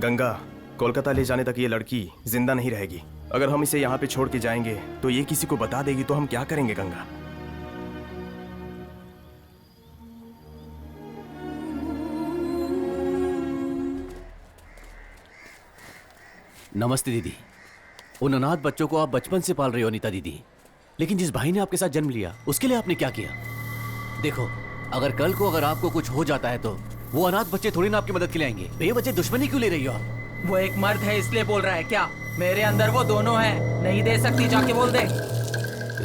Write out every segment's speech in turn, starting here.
गंगा, कोलकाता ले जाने तक ये लड़की जिंदा नहीं रहेगी। अगर हम इसे यहाँ पे छोड़ के जाएंगे तो ये किसी को बता देगी, तो हम क्या करेंगे गंगा? नमस्ते दीदी। उन अनाथ बच्चों को आप बचपन से पाल रही हो अनीता दीदी, लेकिन जिस भाई ने आपके साथ जन्म लिया उसके लिए आपने क्या किया? देखो, अगर कल को अगर आपको कुछ हो जाता है तो वो अनाथ बच्चे थोड़ी ना आपकी मदद के लिए आएंगे। ये बच्चे दुश्मनी क्यों ले रही हो आप? वो एक मर्द है इसलिए बोल रहा है क्या? मेरे अंदर वो दोनों हैं, नहीं दे सकती, जाके बोल दे।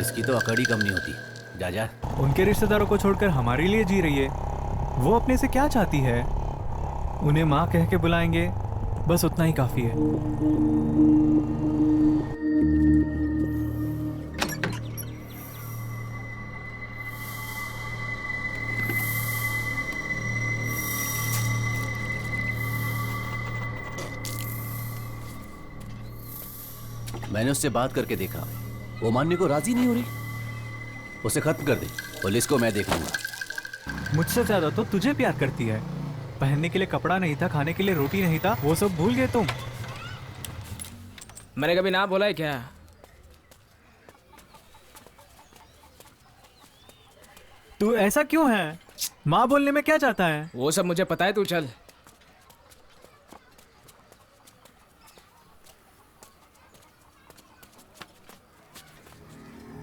इसकी तो अकड़ ही कम नहीं होती। जा जा। उनके रिश्तेदारों को छोड़कर हमारे लिए जी रही है। वो अपने से क्या चाहती है? उन्हें माँ कह के बुलाएंगे, बस उतना ही काफी है। मैंने उससे बात करके देखा, वो मानने को राजी नहीं हो रही। उसे खत्म कर दे, पुलिस को मैं देख लूंगा। मुझसे ज्यादा तो तुझे प्यार करती है। पहनने के लिए कपड़ा नहीं था, खाने के लिए रोटी नहीं था, वो सब भूल गए तुम। मैंने कभी ना बोला है क्या? तू ऐसा क्यों है? माँ बोलने में क्या चाहता है? वो सब मुझे पता है, तू चल।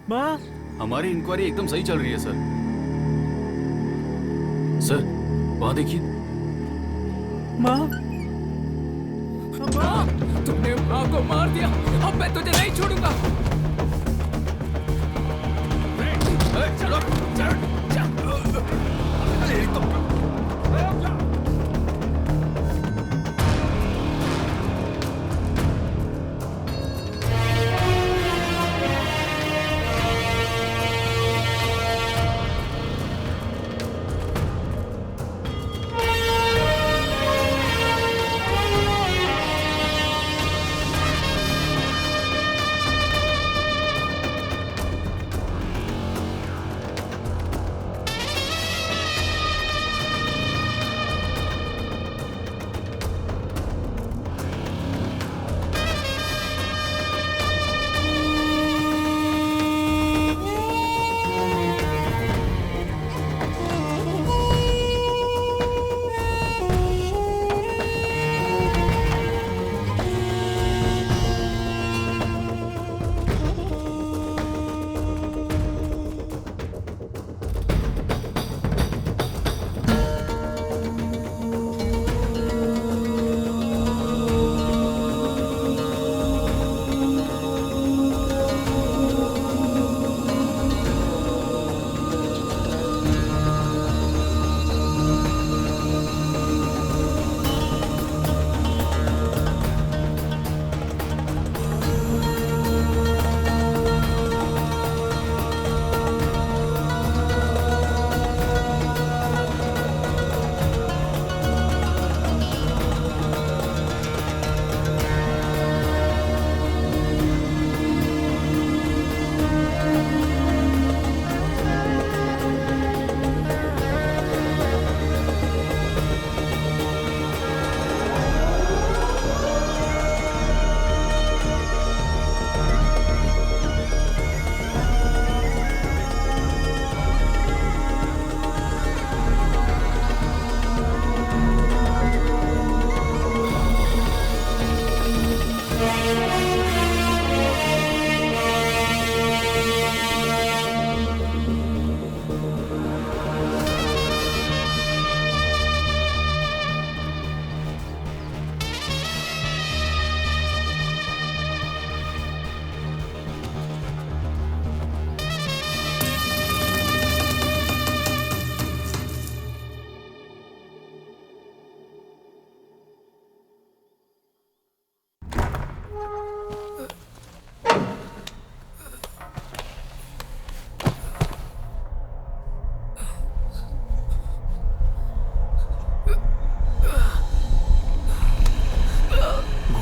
माँ, हमारी इंक्वायरी एकदम सही चल रही है सर। सर, वहां देखिए। माँ, तुमने माँ को मार दिया, अब मैं तुझे नहीं छोड़ूंगा।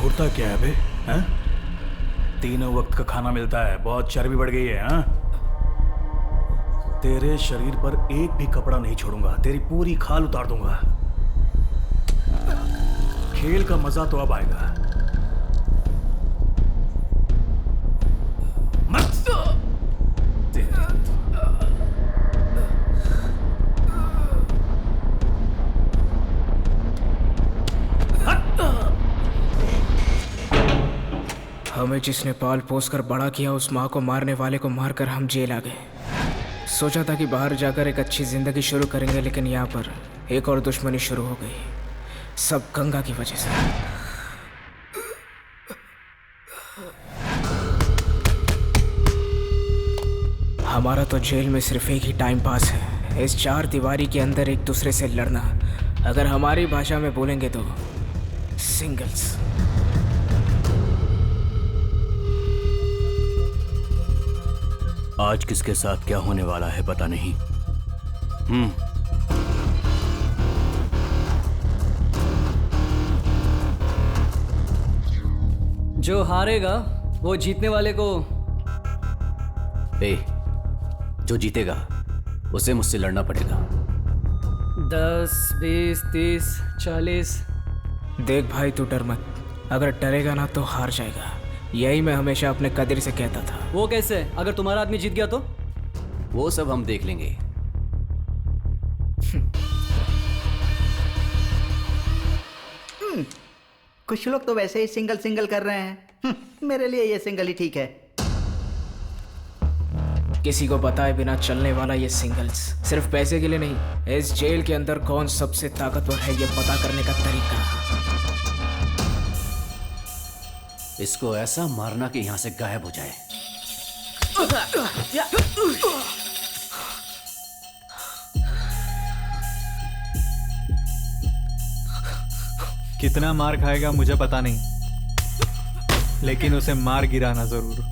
होता क्या है बे? हैं? तीनों वक्त का खाना मिलता है, बहुत चर्बी बढ़ गई है। हाँ, तेरे शरीर पर एक भी कपड़ा नहीं छोड़ूंगा, तेरी पूरी खाल उतार दूंगा। खेल का मजा तो अब आएगा। हमें जिसने पाल पोस कर बड़ा किया, उस माँ को मारने वाले को मारकर हम जेल आ गए। सोचा था कि बाहर जाकर एक अच्छी जिंदगी शुरू करेंगे, लेकिन यहाँ पर एक और दुश्मनी शुरू हो गई। सब गंगा की वजह से। हमारा तो जेल में सिर्फ एक ही टाइम पास है, इस चार दीवारी के अंदर एक दूसरे से लड़ना। अगर हमारी भाषा में बोलेंगे तो सिंगल्स। आज किसके साथ क्या होने वाला है पता नहीं। जो हारेगा वो जीतने वाले को। जो जीतेगा उसे मुझसे लड़ना पड़ेगा। 10, 20, 30, 40। देख भाई, तू डर मत। अगर डरेगा ना तो हार जाएगा। यही मैं हमेशा अपने कदर से कहता था। वो कैसे? अगर तुम्हारा आदमी जीत गया तो? वो सब हम देख लेंगे। कुछ लोग तो वैसे ही सिंगल सिंगल कर रहे हैं। मेरे लिए ये सिंगल ही ठीक है। किसी को बताए बिना चलने वाला ये सिंगल्स सिर्फ पैसे के लिए नहीं, इस जेल के अंदर कौन सबसे ताकतवर है ये पता करने का तरीका। इसको ऐसा मारना कि यहां से गायब हो जाए। कितना मार खाएगा मुझे पता नहीं, लेकिन उसे मार गिराना जरूर।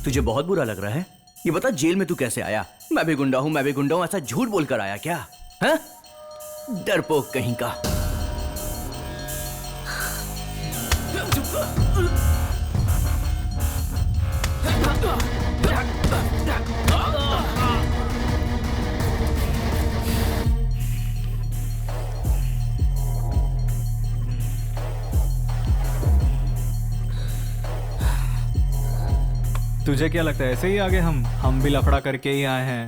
तुझे बहुत बुरा लग रहा है? ये बता, जेल में तू कैसे आया? मैं भी गुंडा हूं, ऐसा झूठ बोलकर आया क्या? हाँ? डरपोक कहीं का। तुझे क्या लगता है ऐसे ही आगे हम भी लफड़ा करके ही आए हैं?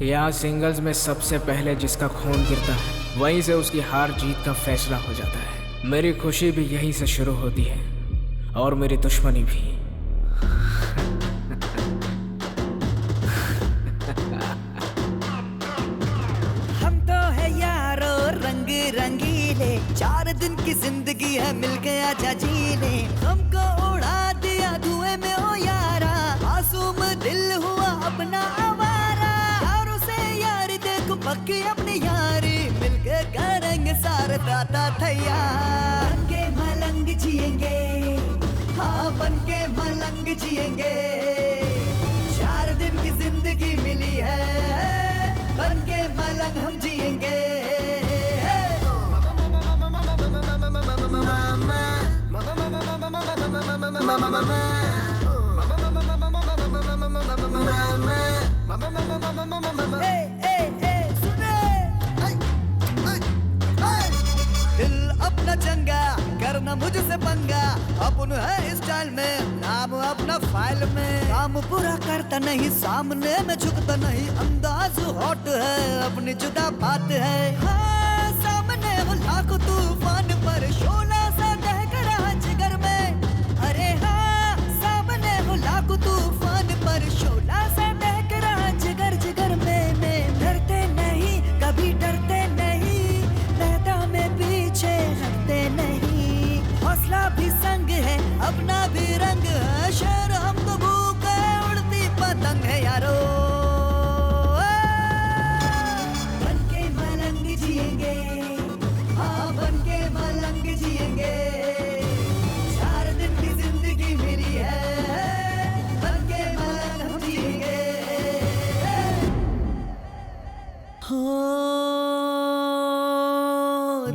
यहाँ सिंगल्स में सबसे पहले जिसका खून गिरता है वहीं से उसकी हार जीत का फैसला हो जाता है। मेरी खुशी भी यहीं से शुरू होती है और मेरी दुश्मनी भी। हम तो है यारो रंग रंगीले, 4 दिन की जिंदगी है मिल गया जीने। हमको उड़ा दिया धुएं में ओ यारा, मासूम दिल हुआ अपना आवारा। यारों से यारी देखो पक्की अपनी यारी, मिलके करेंगे सारे दादा थैया। बन के मलंग जिएंगे, हाँ बन के मलंग जिएंगे। 4 दिन की जिंदगी मिली है, बन के मलंग हम जिएंगे। दिल अपना चंगा करना मुझसे पंगा, अपन है स्टाइल में नाम अपना फाइल में। काम पूरा करता नहीं, सामने में झुकता नहीं, अंदाज हॉट है अपनी जुदा बात है। हाँ सामने वो लाखों तूफान पर शोला सा दहक रहा जिगर में। अरे हाँ सामने वो लाखों तूफान पर शोला सा दहक रहा जिगर जिगर में। डरते नहीं कभी डरते नहीं, मैदान में पीछे हटते नहीं।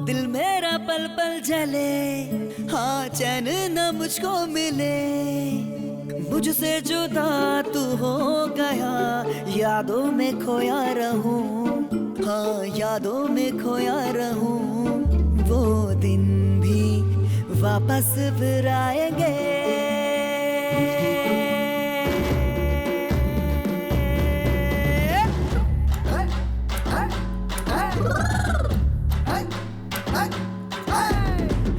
दिल मेरा पल पल जले, हाँ चैन न मुझको मिले। मुझसे जुदा तू हो गया, यादों में खोया रहूं, हाँ यादों में खोया रहूं। वो दिन भी वापस फिर आएंगे।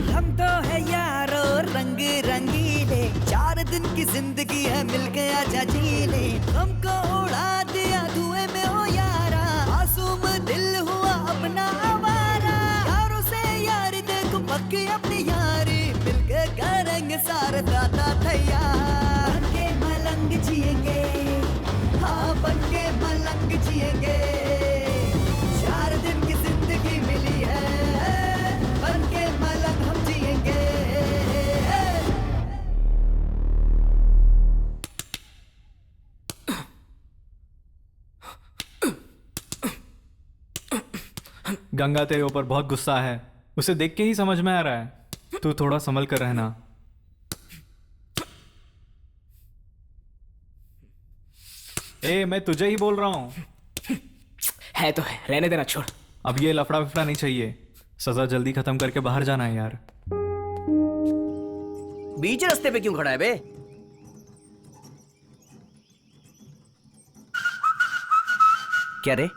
हम तो है यारो रंग रंगीले, 4 दिन की जिंदगी है मिल गया जजीले। हमको उड़ा दिया धुएं में हो यारा, मासूम दिल हुआ अपना आवारा। यारों से यारी देखो पक्की अपनी यारी, मिलके करेंगे सारे दादा तैयार। बनके मलंग जिएंगे, हाँ बनके मलंग जिएंगे। 4 दिन की जिंदगी मिली है, बनके मलंग हम जिएंगे। गंगा तेरे ऊपर बहुत गुस्सा है, उसे देख के ही समझ में आ रहा है। तू थोड़ा संभल कर रहना। ए, मैं तुझे ही बोल रहा हूं। है तो है, रहने देना, छोड़। अब ये लफड़ा विफड़ा नहीं चाहिए, सजा जल्दी खत्म करके बाहर जाना है यार। बीच रास्ते पे क्यों खड़ा है बे? क्या रे,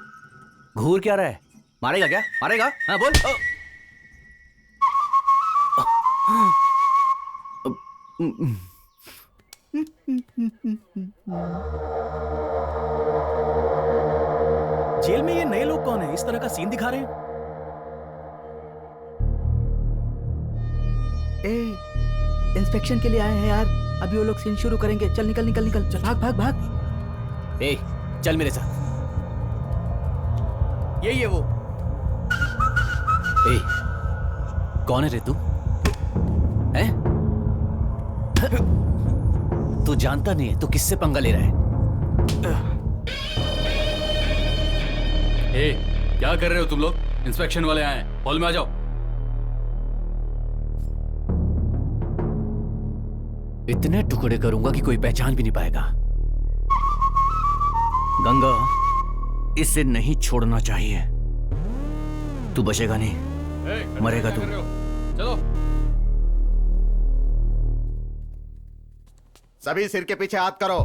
घूर क्या रहा है? मारेगा क्या? मारेगा? हाँ बोल। जेल में ये नए लोग कौन है, इस तरह का सीन दिखा रहे हैं? ए, इंस्पेक्शन के लिए आए हैं यार। अभी वो लोग सीन शुरू करेंगे। चल निकल निकल निकल, चल भाग भाग भाग। ए, चल मेरे साथ। यही है वो। ए, कौन है रे तू? हैं? तू जानता नहीं है तू किससे पंगा ले रहा है? ए, क्या कर रहे हो तुम लोग? इंस्पेक्शन वाले आए हैं, हॉल में आ जाओ। इतने टुकड़े करूंगा कि कोई पहचान भी नहीं पाएगा। गंगा, इसे नहीं छोड़ना चाहिए। तू बचेगा नहीं, मरेगा तू। चलो। सभी सिर के पीछे हाथ करो।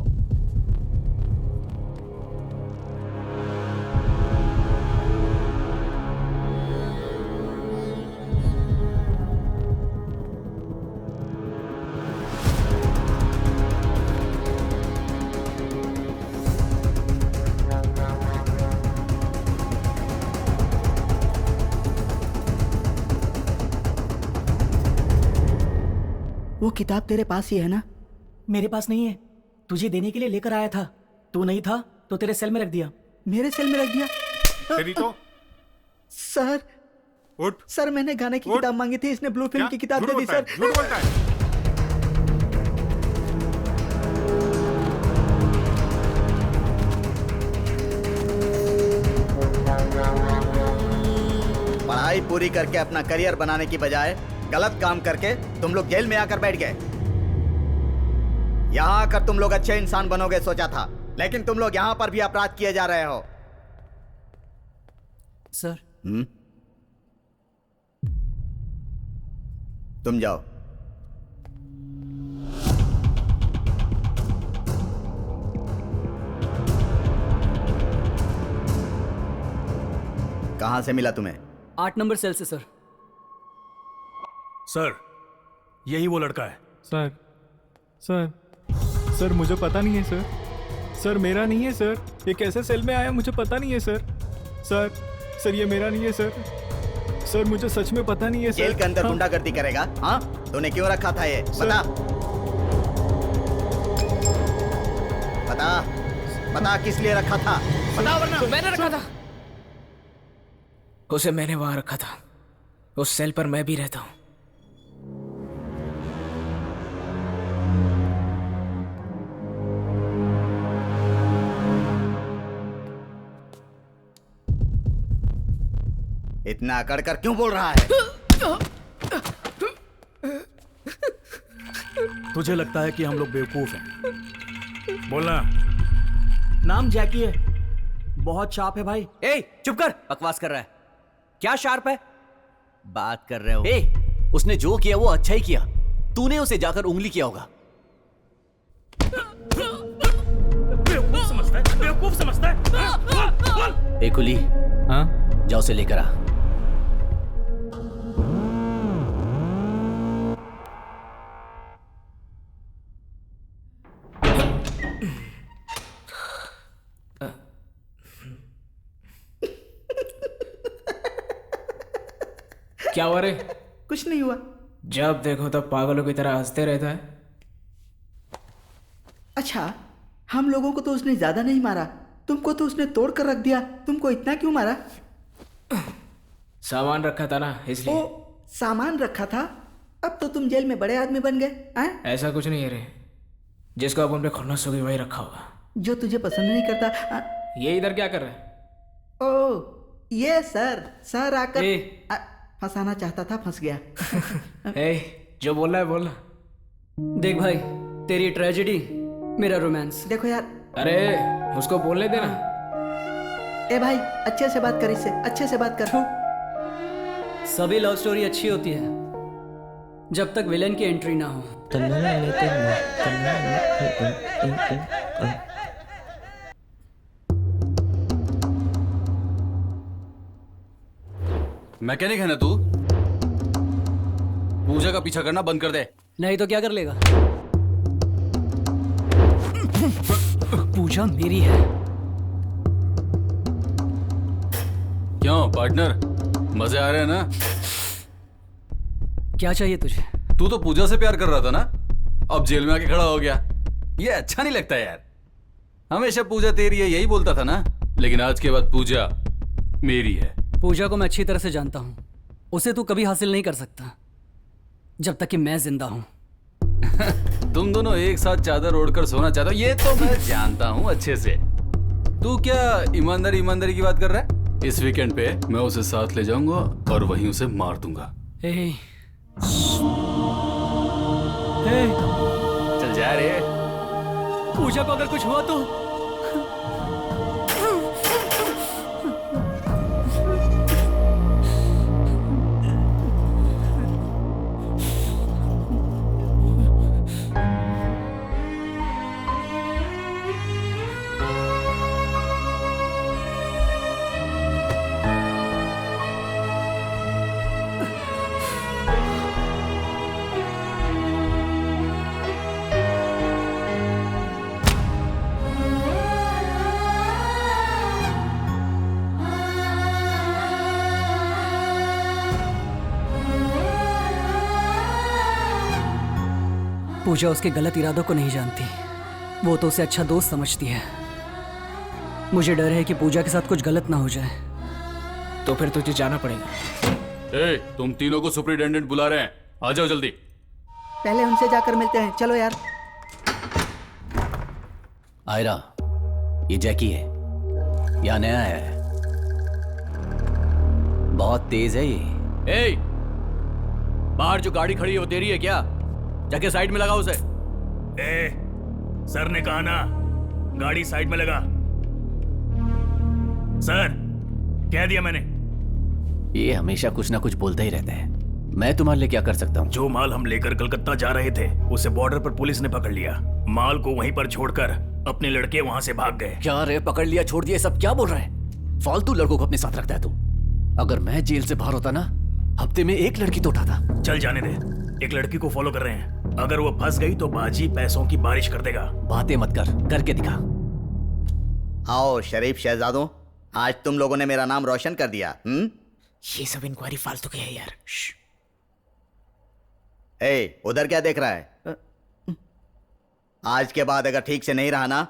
वो किताब तेरे पास ही है ना? मेरे पास नहीं है, तुझे देने के लिए लेकर आया था। तू नहीं था तो तेरे सेल में रख दिया। मेरे सेल में रख दिया? तेरी तो सर, उठ। सर मैंने गाने की किताब मांगी थी, इसने ब्लू फिल्म की किताब दे दी सर। झूठ बोलता है। पढ़ाई पूरी करके अपना करियर बनाने की बजाय गलत काम करके तुम लोग जेल में आकर बैठ गए। यहाँ आकर तुम लोग अच्छे इंसान बनोगे सोचा था, लेकिन तुम लोग यहाँ पर भी अपराध किए जा रहे हो। सर। तुम जाओ। कहां से मिला तुम्हें? 8 नंबर सेल से सर। सर, यही वो लड़का है। सर सर सर मुझे पता नहीं है सर। सर मेरा नहीं है सर। ये कैसे सेल में आया मुझे पता नहीं है सर। सर सर ये मेरा नहीं है सर। सर मुझे सच में पता नहीं है सर। जेल के अंदर गुंडागर्दी करेगा? हाँ, तूने क्यों रखा था ये? बता बता बता, किस लिए रखा था? बता वरना। मैंने रखा था उसे, मैंने वहां रखा था। उस सेल पर मैं भी रहता हूं। इतना अकड़ कर क्यों बोल रहा है? तुझे लगता है कि हम लोग बेवकूफ हैं? बोलना। नाम जैकी है, बहुत शार्प है भाई। ए चुप कर, बकवास कर रहा है। क्या शार्प है? बात कर रहे हो? ए उसने जो किया वो अच्छा ही किया, तूने उसे जाकर उंगली किया होगा। बेवकूफ समझता है। ए कुली, हाँ जाओ उसे लेकर आ। क्या हुआ रे? कुछ नहीं हुआ। जब देखो तब पागलों की तरह हंसते रहता है। अच्छा, हम लोगों को तो उसने ज्यादा नहीं मारा, तुमको तो उसने तोड़ कर रख दिया। तुमको इतना क्यों मारा? सामान रखा था ना इसलिए। ओ, सामान रखा था? अब तो तुम जेल में बड़े आदमी बन गए हैं? ऐसा कुछ नहीं है रे, जिसको अब हमने खुन्नस होगी वही रखा होगा। जो तुझे पसंद नहीं करता। ये इधर क्या कर रहा है? ओ ये सर आकर फंसाना चाहता था, फंस गया। ए, जो बोल रहा है बोलना। देख भाई, तेरी ट्रेजेडी, मेरा रोमांस। देखो यार। अरे उसको बोलने देना। ए भाई, अच्छे से बात कर, इससे अच्छे से बात कर। सभी लव स्टोरी अच्छी होती है जब तक विलेन की एंट्री ना हो। मैकेनिक है ना तू? पूजा का पीछा करना बंद कर दे। नहीं तो क्या कर लेगा? पूजा मेरी है। क्यों पार्टनर, मजे आ रहे हैं ना? क्या चाहिए तुझे? तू तो पूजा से प्यार कर रहा था ना, अब जेल में आके खड़ा हो गया। ये अच्छा नहीं लगता यार। हमेशा पूजा तेरी है यही बोलता था ना, लेकिन आज के बाद पूजा मेरी है। पूजा को मैं अच्छी तरह से जानता हूं, उसे तू कभी हासिल नहीं कर सकता जब तक कि मैं जिंदा हूं। तुम दोनों एक साथ चादर ओढ़कर सोना चाहते हो, ये तो मैं जानता हूं अच्छे से। तू क्या ईमानदारी की बात कर रहा है? इस वीकेंड पे मैं उसे साथ ले जाऊंगा और वहीं उसे मार दूंगा। चल जा रे। पूजा को अगर कुछ हुआ तो? पूजा उसके गलत इरादों को नहीं जानती, वो तो उसे अच्छा दोस्त समझती है। मुझे डर है कि पूजा के साथ कुछ गलत ना हो जाए। तो फिर तुझे जाना पड़ेगा। ए, तुम तीनों को सुपरिटेंडेंट बुला रहे हैं, आ जाओ जल्दी। पहले उनसे जाकर मिलते हैं, चलो यार। आयरा, ये जैकी है, यहाँ नया है, बहुत तेज है ये। ए, बाहर जो गाड़ी खड़ी है वो तेरी है क्या? जाके साइड में लगा उसे। ए, सर ने कहा ना गाड़ी साइड में लगा। सर, कह दिया मैंने। ये हमेशा कुछ ना कुछ बोलता ही रहता है। मैं तुम्हारे लिए क्या कर सकता हूँ? जो माल हम लेकर कलकत्ता जा रहे थे उसे बॉर्डर पर पुलिस ने पकड़ लिया। माल को वहीं पर छोड़कर अपने लड़के वहां से भाग गए। क्या रे, पकड़ लिया छोड़ दिया, सब क्या बोल रहा है? फालतू लड़कों को अपने साथ रखता है तू। अगर मैं जेल से बाहर होता ना, हफ्ते में एक लड़की तो उठाता। चल जाने दे, एक लड़की को फॉलो कर रहे हैं। अगर वो फंस गई तो बाजी पैसों की बारिश कर देगा। बातें मत कर, करके दिखा। आओ शरीफ शहजादों, आज तुम लोगों ने मेरा नाम रोशन कर दिया। ये सब इंक्वायरी फालतू की है यार। ए, उधर क्या देख रहा है? आज के बाद अगर ठीक से नहीं रहा ना,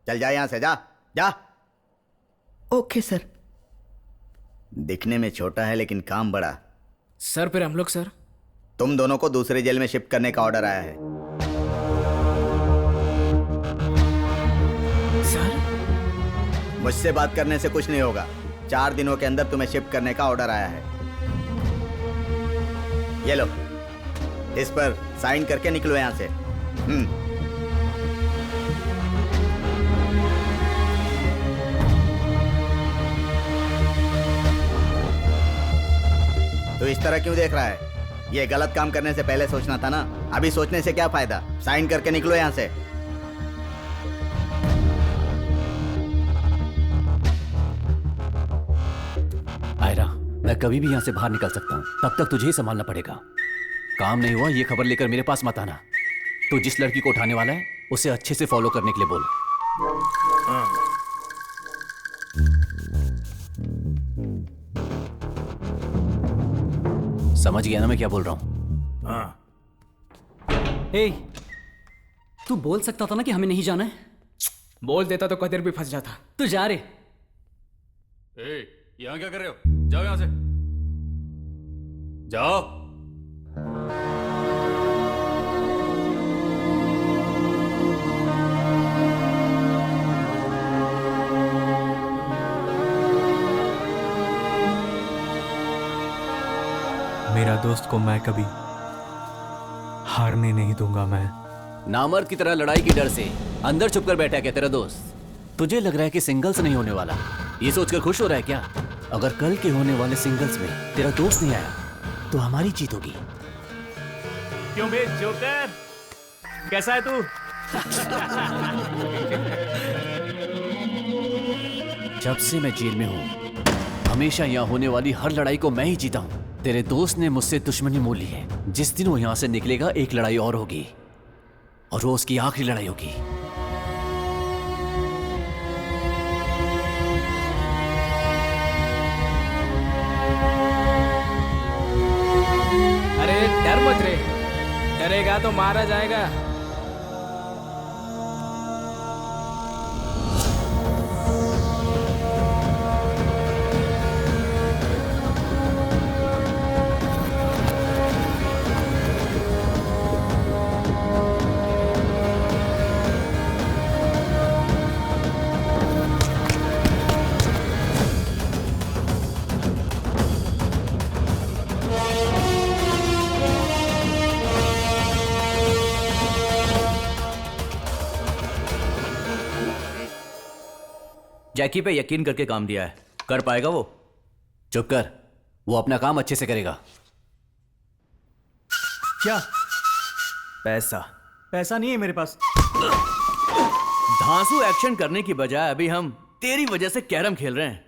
चल जा यहां से, जा जा। Okay sir. दिखने में छोटा है लेकिन काम बड़ा। सर फिर हम लोग? सर, तुम दोनों को दूसरे जेल में शिफ्ट करने का ऑर्डर आया है। सर, मुझसे बात करने से कुछ नहीं होगा, 4 दिनों के अंदर तुम्हें शिफ्ट करने का ऑर्डर आया है। ये लो, इस पर साइन करके निकलो यहां से। तो इस तरह क्यों देख रहा है? ये गलत काम करने से पहले सोचना था ना। अभी सोचने से क्या फायदा? साइन करके निकलो यहां से। आयरा, मैं कभी भी यहाँ से बाहर निकल सकता हूँ, तब तक तुझे ही संभालना पड़ेगा। काम नहीं हुआ ये खबर लेकर मेरे पास मत आना। तू जिस लड़की को उठाने वाला है उसे अच्छे से फॉलो करने के लिए बोल। समझ गया ना मैं क्या बोल रहा हूँ? ए, तू बोल सकता था ना कि हमें नहीं जाना है। बोल देता तो कदर भी फंस जाता। तू जा रे। यहाँ क्या कर रहे हो? जाओ यहां से, जाओ। मेरा दोस्त को मैं कभी हारने नहीं दूंगा। मैं नामर्द की तरह लड़ाई की डर से अंदर छुपकर बैठा है क्या तेरा दोस्त? तुझे लग रहा है कि सिंगल्स नहीं होने वाला, ये सोचकर खुश हो रहा है क्या? अगर कल के होने वाले सिंगल्स में तेरा दोस्त नहीं आया तो हमारी जीत होगी। क्यों बे जोकर, कैसा है तू? जब से मैं जेल में हूं हमेशा यहाँ होने वाली हर लड़ाई को मैं ही जीता हूँ। तेरे दोस्त ने मुझसे दुश्मनी मोल ली है। जिस दिन वो यहाँ से निकलेगा एक लड़ाई और होगी और वो उसकी आखिरी लड़ाई होगी। अरे डर मत रे, डरेगा तो मारा जाएगा। जैकी पे यकीन करके काम दिया है, कर पाएगा वो? चुप कर, वो अपना काम अच्छे से करेगा। क्या? पैसा? पैसा नहीं है मेरे पास। धांसू एक्शन करने की बजाय अभी हम तेरी वजह से कैरम खेल रहे हैं।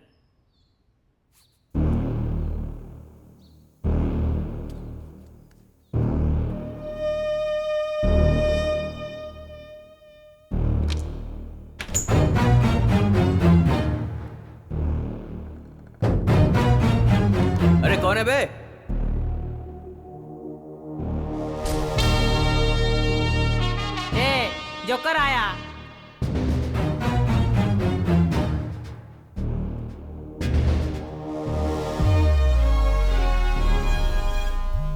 अरे कौन है बे? जोकर आया।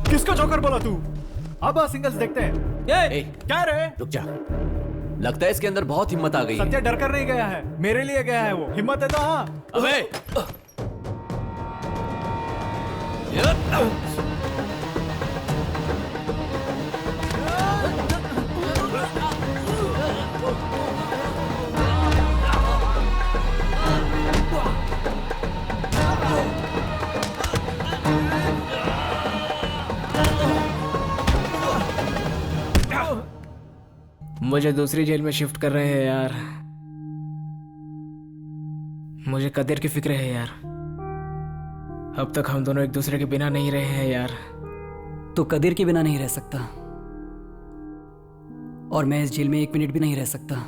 किसका जोकर बोला तू? अब सिंगल्स देखते हैं। क्या रे? रुक जा, लगता है इसके अंदर बहुत हिम्मत आ गई है। सत्या डर कर नहीं गया है, मेरे लिए गया है वो। हिम्मत है तो हाँ। अबे मुझे दूसरी जेल में शिफ्ट कर रहे हैं यार। मुझे कदर की फिक्र है यार। अब तक हम दोनों एक दूसरे के बिना नहीं रहे हैं यार। तो कदर के बिना नहीं रह सकता और मैं इस जेल में 1 मिनट भी नहीं रह सकता।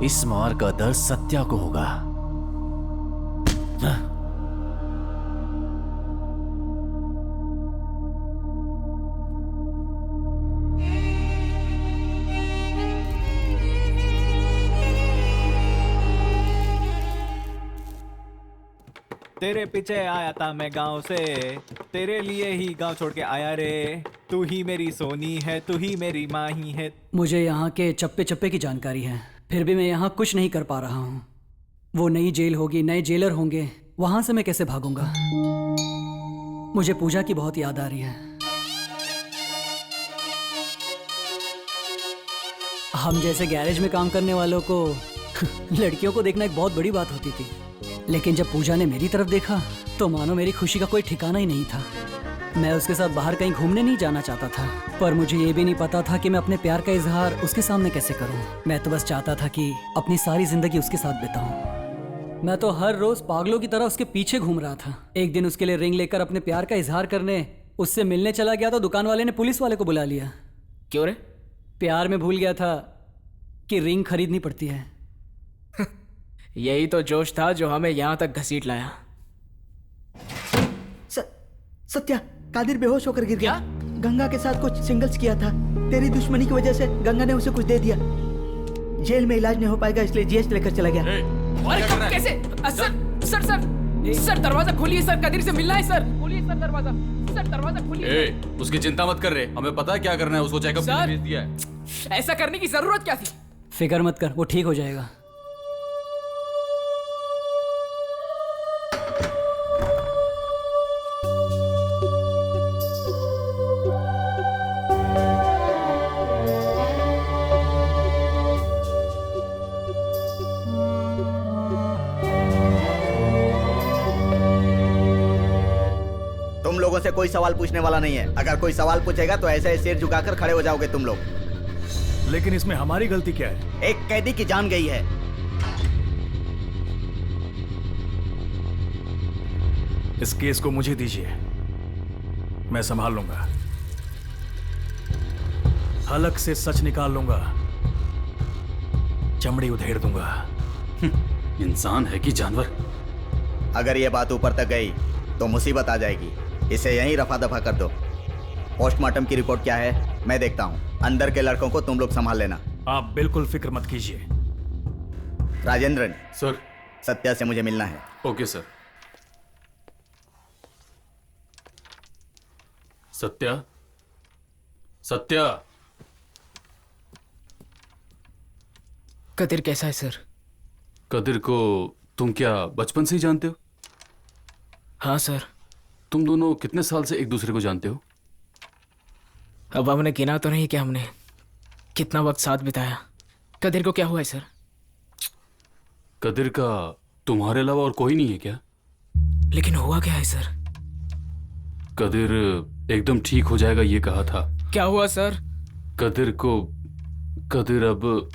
इस मार का दर्द सत्या को होगा। तेरे पीछे आया था मैं गांव से, तेरे लिए ही गांव छोड़ के आया रे। तू ही मेरी सोनी है, तू ही मेरी माही है। मुझे यहाँ के चप्पे चप्पे की जानकारी है, फिर भी मैं यहाँ कुछ नहीं कर पा रहा हूँ। वो नई जेल होगी, नए जेलर होंगे, वहां से मैं कैसे भागूंगा? मुझे पूजा की बहुत याद आ रही है। हम जैसे गैरेज में काम करने वालों को लड़कियों को देखना एक बहुत बड़ी बात होती थी, लेकिन जब पूजा ने मेरी तरफ देखा तो मानो मेरी खुशी का कोई ठिकाना ही नहीं था। मैं उसके साथ बाहर कहीं घूमने नहीं जाना चाहता था, पर मुझे ये भी नहीं पता था कि मैं अपने प्यार का इजहार उसके सामने कैसे करूं। मैं तो बस चाहता था कि अपनी सारी जिंदगी उसके साथ बिताऊं। मैं तो हर रोज पागलों की तरह उसके पीछे घूम रहा था। एक दिन उसके लिए रिंग लेकर अपने प्यार का इजहार करने उससे मिलने चला गया तो दुकान वाले ने पुलिस वाले को बुला लिया। क्यों रे? प्यार में भूल गया था कि रिंग खरीदनी पड़ती है। यही तो जोश था जो हमें यहाँ तक घसीट लाया। सत्या, कादिर बेहोश होकर गिर गया। गंगा के साथ कुछ सिंगल्स किया था। तेरी दुश्मनी की वजह से गंगा ने उसे कुछ दे दिया। जेल में इलाज नहीं हो पाएगा इसलिए जीएस लेकर चला गया। अरे कब कैसे? सर दरवाजा खोलिए सर, कदीर से मिलना है सर। खोलिए सर दरवाजा, सर दरवाजा खोलिए। उसकी चिंता मत कर रहे, हमें पता है क्या करना है। उसको चेकअप के लिए भेज दिया है। ऐसा करने की जरूरत क्या थी? फिक्र मत कर, वो ठीक हो जाएगा। तुम लोगों से कोई सवाल पूछने वाला नहीं है। अगर कोई सवाल पूछेगा तो ऐसे ही सिर झुकाकर खड़े हो जाओगे तुम लोग। लेकिन इसमें हमारी गलती क्या है? एक कैदी की जान गई है। इस केस को मुझे दीजिए, मैं संभाल लूंगा। हलक से सच निकाल लूंगा, चमड़ी उधेड़ दूंगा। इंसान है कि जानवर? अगर ये बात ऊपर तक गई तो मुसीबत आ जाएगी। इसे यहीं रफा दफा कर दो। पोस्टमार्टम की रिपोर्ट क्या है मैं देखता हूँ। अंदर के लड़कों को तुम लोग संभाल लेना। आप बिल्कुल फिक्र मत कीजिए। राजेंद्रन सर, सत्या से मुझे मिलना है। Okay sir. सत्या, सत्या। कदीर कैसा है सर? कदीर को तुम क्या बचपन से ही जानते हो? हाँ सर। तुम दोनों कितने साल से एक दूसरे को जानते हो? अब हमने गिना तो नहीं कि हमने कितना वक्त साथ बिताया। कदीर को क्या हुआ है सर? कदीर का तुम्हारे अलावा और कोई नहीं है क्या? लेकिन हुआ क्या है सर? कदीर एकदम ठीक हो जाएगा ये कहा था। क्या हुआ सर? कदीर अब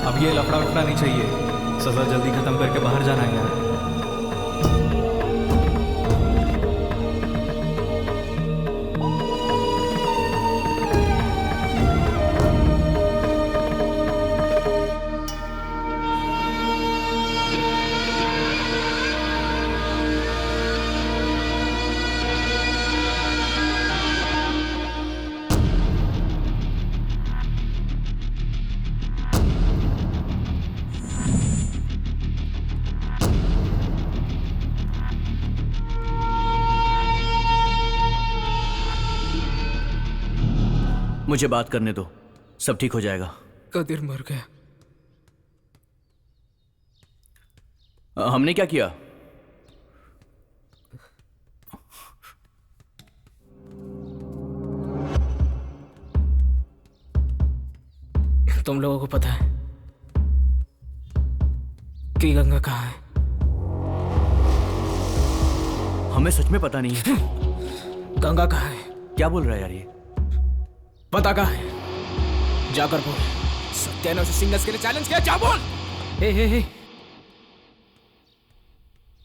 अब ये लफड़ा उफड़ा नहीं चाहिए, सजा जल्दी खत्म करके बाहर जाना है यार। मुझे बात करने दो, सब ठीक हो जाएगा। कदीर मर गया। हमने क्या किया? तुम लोगों को पता है कि गंगा कहाँ है? हमें सच में पता नहीं है। गंगा कहाँ है? क्या बोल रहा है यार ये? पता कहाँ है? जाकर बोल। सत्या ने उसे सिंगल्स के लिए चैलेंज किया, जा बोल। हे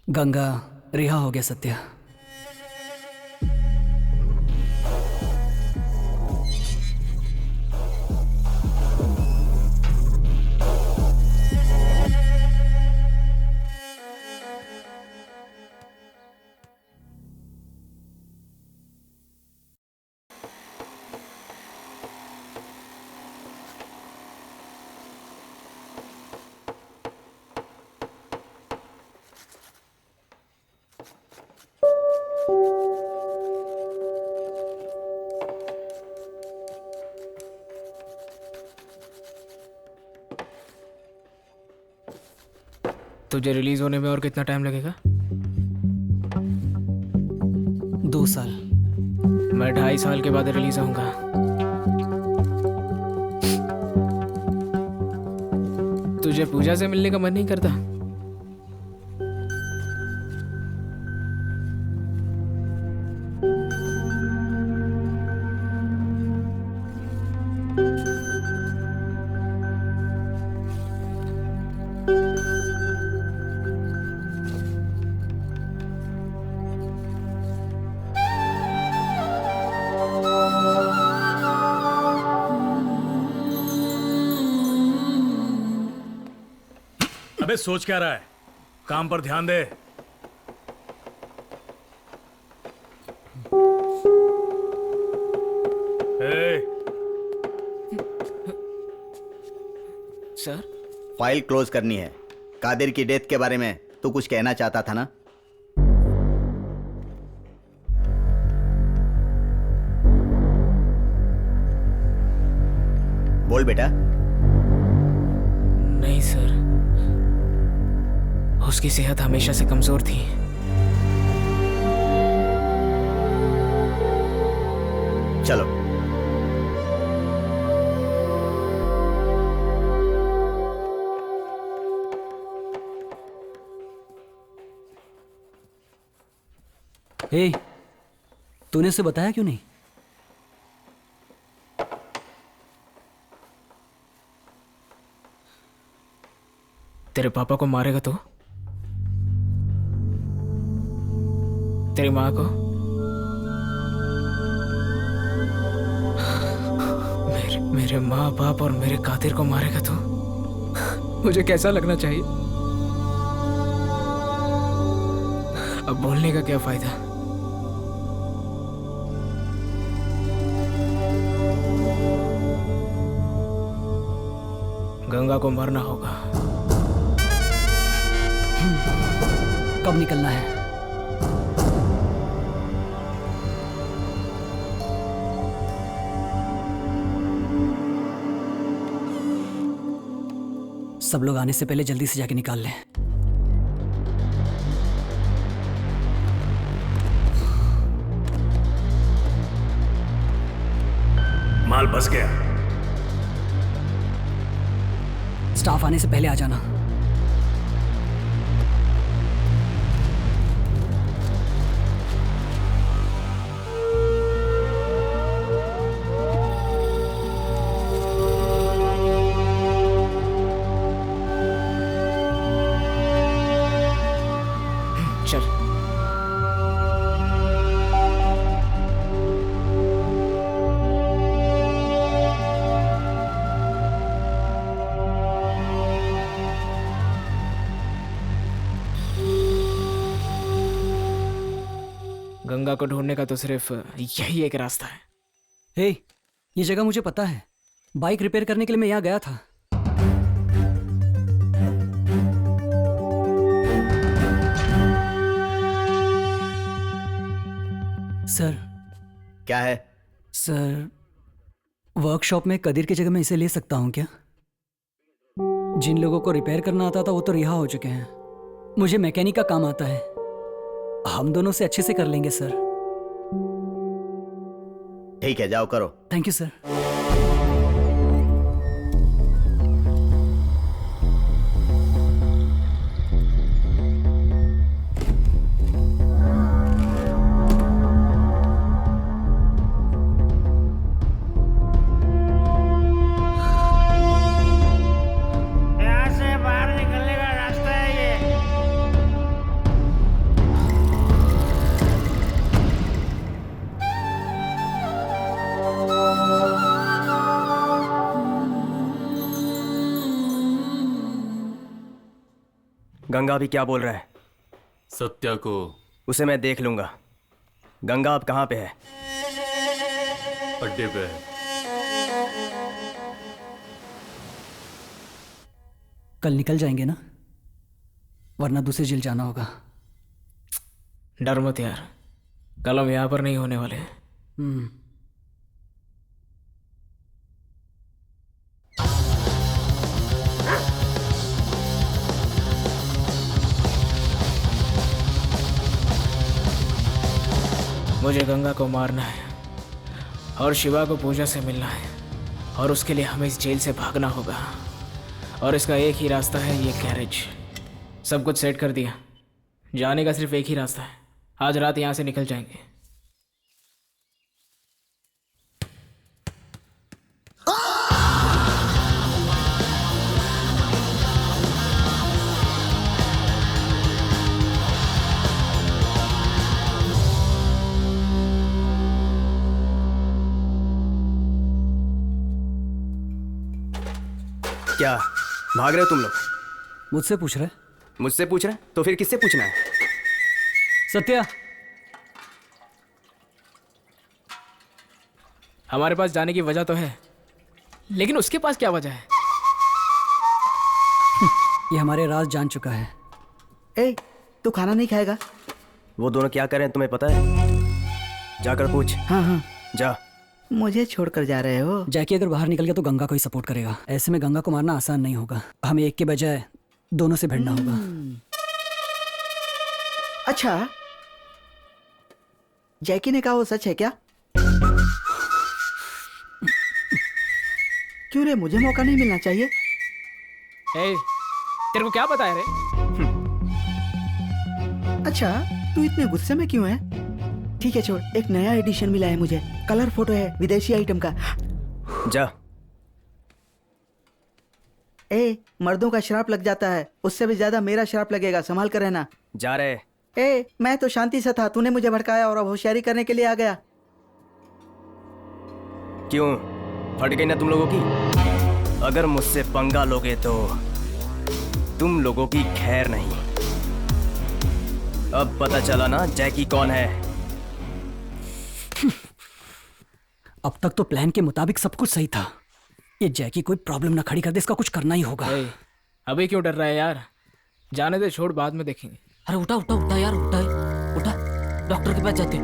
गंगा रिहा हो गया सत्या। तुझे रिलीज होने में और कितना टाइम लगेगा? 2 साल। मैं 2.5 साल के बाद रिलीज होऊंगा। तुझे पूजा से मिलने का मन नहीं करता? अबे सोच क्या रहा है? काम पर ध्यान दे। सर, फाइल क्लोज करनी है। कादिर की डेथ के बारे में तू कुछ कहना चाहता था ना? बोल बेटा। नहीं सर, उसकी सेहत हमेशा से कमजोर थी। चलो। हे, तूने उसे बताया क्यों नहीं? तेरे पापा को मारेगा तो? तेरी माँ को? मेरे माँ बाप और मेरे कादिर को मारेगा तो? मुझे कैसा लगना चाहिए? अब बोलने का क्या फायदा? गंगा को मरना होगा। कब निकलना है? सब लोग आने से पहले जल्दी से जाके निकाल लें। माल बस गया। स्टाफ आने से पहले आ जाना। चल। गंगा को ढूंढने का तो सिर्फ यही एक रास्ता है। हे, ये जगह मुझे पता है। बाइक रिपेयर करने के लिए मैं यहाँ गया था। सर। क्या है? सर, वर्कशॉप में कदीर की जगह मैं इसे ले सकता हूँ क्या? जिन लोगों को रिपेयर करना आता था वो तो रिहा हो चुके हैं। मुझे मैकेनिक का काम आता है। हम दोनों से अच्छे से कर लेंगे सर। ठीक है, जाओ करो। Thank you sir. गंगा अभी क्या बोल रहा है? सत्या को उसे मैं देख लूंगा। गंगा अब कहाँ पे है? अड्डे पे है। कल निकल जाएंगे ना, वरना दूसरी जेल जाना होगा। डर मत यार, कल हम यहाँ पर नहीं होने वाले। मुझे गंगा को मारना है और शिवा को पूजा से मिलना है, और उसके लिए हमें इस जेल से भागना होगा। और इसका एक ही रास्ता है, ये गैरेज। सब कुछ सेट कर दिया, जाने का सिर्फ एक ही रास्ता है। आज रात यहाँ से निकल जाएंगे। क्या भाग रहे हो तुम लोग? मुझसे पूछ रहे? मुझसे पूछ रहे? तो फिर किससे पूछना है? सत्या, हमारे पास जाने की वजह तो है, लेकिन उसके पास क्या वजह है? ये हमारे राज जान चुका है। ए, तू खाना नहीं खाएगा? वो दोनों क्या कर रहे हैं तुम्हें पता है? जाकर पूछ। हाँ हाँ, जा। मुझे छोड़कर जा रहे हो? जैकी अगर बाहर निकल गया तो गंगा को ही सपोर्ट करेगा। ऐसे में गंगा को मारना आसान नहीं होगा। हमें एक के बजाय दोनों से भिड़ना होगा। अच्छा, जैकी ने कहा वो सच है क्या? क्यों रे, मुझे मौका नहीं मिलना चाहिए? तेरे को क्या पता है रे? अच्छा, तू इतने गुस्से में क्यों है? ठीक है छोड़, एक नया एडिशन मिला है मुझे, कलर फोटो है विदेशी आइटम का। जा। ए, मर्दों का श्राप लग जाता है, उससे भी ज्यादा मेरा श्राप लगेगा, संभाल कर रहना। जा रहे। ए, मैं तो शांति से था, तूने मुझे भड़काया और अब होशियारी करने के लिए आ गया। क्यों, फट गई ना तुम लोगों की? अगर मुझसे पंगा लोगे तो तुम लोगों की खैर नहीं। अब पता चला ना जैकी कौन है? अब तक तो प्लान के मुताबिक सब कुछ सही था। ये जैकी कोई प्रॉब्लम ना खड़ी कर दे, इसका कुछ करना ही होगा। अभी क्यों डर रहा है यार? जाने दे, छोड़, बाद में देखेंगे। अरे उठा उठा उठा यार, उठा उठा, डॉक्टर के पास जाते।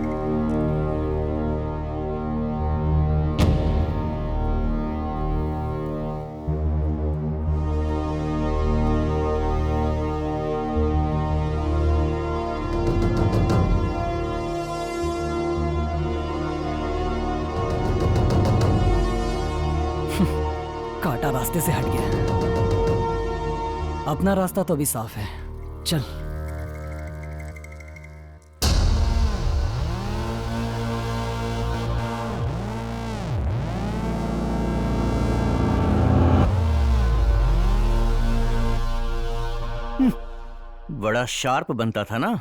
काटा रास्ते से हट गया। अपना रास्ता तो अभी साफ है, चल। बड़ा शार्प बनता था ना।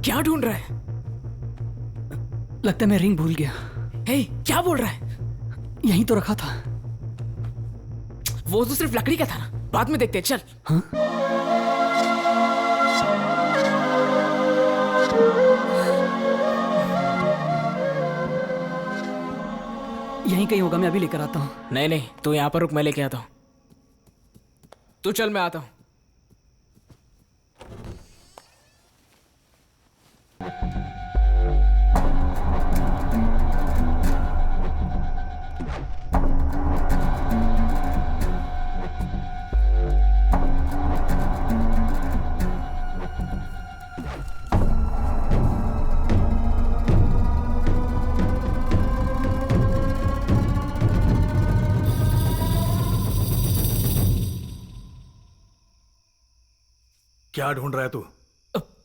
क्या ढूंढ रहा है? लगता है मैं रिंग भूल गया। क्या बोल रहा है? यहीं तो रखा था। वो तो सिर्फ लकड़ी का था ना, बाद में देखते हैं, चल। हाँ? यहीं कहीं होगा, मैं अभी लेकर आता हूँ। नहीं नहीं, तू यहाँ पर रुक, मैं लेके आता हूँ। तू चल, मैं आता हूँ। क्या ढूंढ रहा है तू?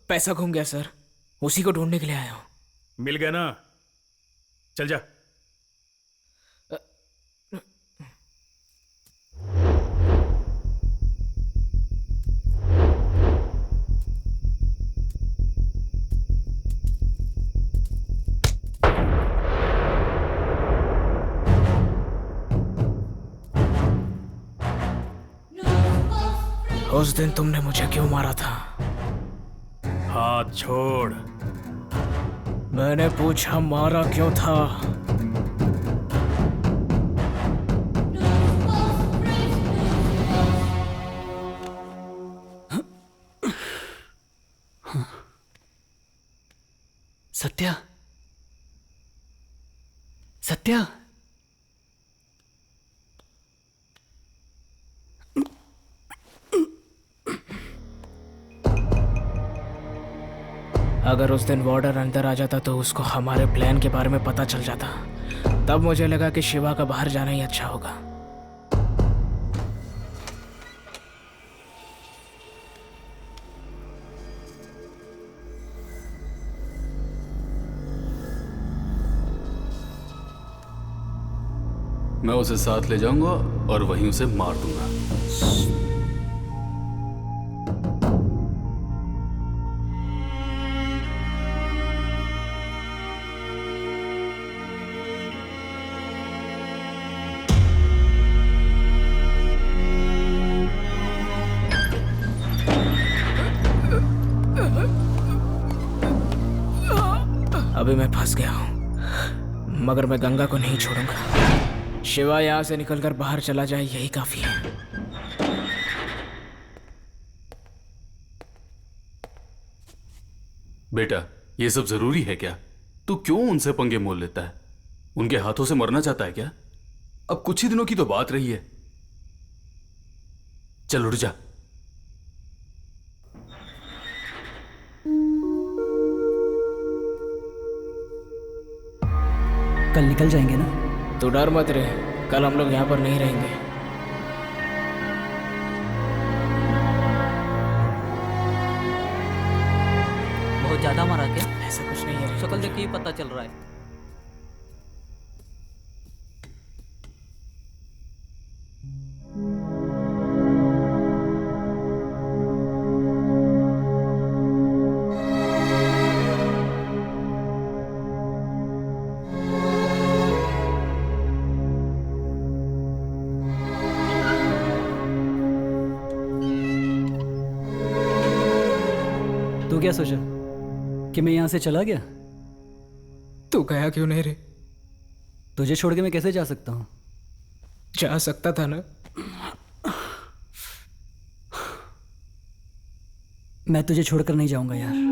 पैसा घूम गया सर, उसी को ढूंढने के लिए आया हूँ। मिल गया ना? चल जा। उस दिन तुमने मुझे क्यों मारा था? हाथ छोड़। मैंने पूछा मारा क्यों था? सत्या, सत्या, अगर उस दिन वार्डर अंदर आ जाता तो उसको हमारे प्लान के बारे में पता चल जाता। तब मुझे लगा कि शिवा का बाहर जाना ही अच्छा होगा। मैं उसे साथ ले जाऊंगा और वहीं उसे मार दूंगा। अभी मैं फंस गया हूं, मगर मैं गंगा को नहीं छोड़ूंगा। शिवा यहां से निकलकर बाहर चला जाए, यही काफी है। बेटा, ये सब जरूरी है क्या? तू क्यों उनसे पंगे मोल लेता है? उनके हाथों से मरना चाहता है क्या? अब कुछ ही दिनों की तो बात रही है। चल उठ जा। कल निकल जाएंगे ना? तू डर मत रहे, कल हम लोग यहाँ पर नहीं रहेंगे। बहुत ज्यादा मारा क्या? ऐसा कुछ नहीं है। शक्ल देख के ही पता चल रहा है। तू क्या सोचा कि मैं यहां से चला गया? तू गया क्यों नहीं रे? तुझे छोड़ के मैं कैसे जा सकता हूं? जा सकता था ना। मैं तुझे छोड़कर नहीं जाऊंगा यार।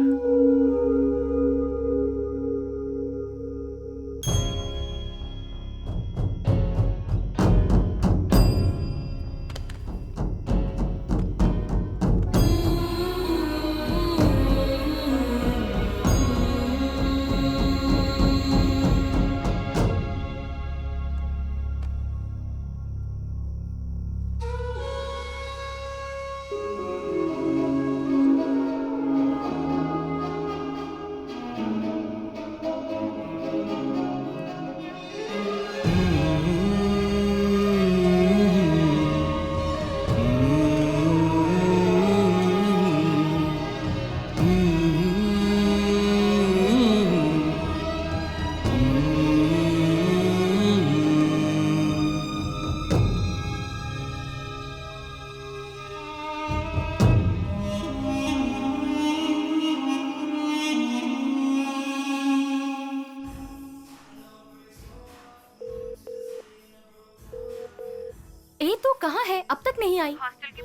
ए, तू कहाँ है? अब तक नहीं आई। हॉस्टल की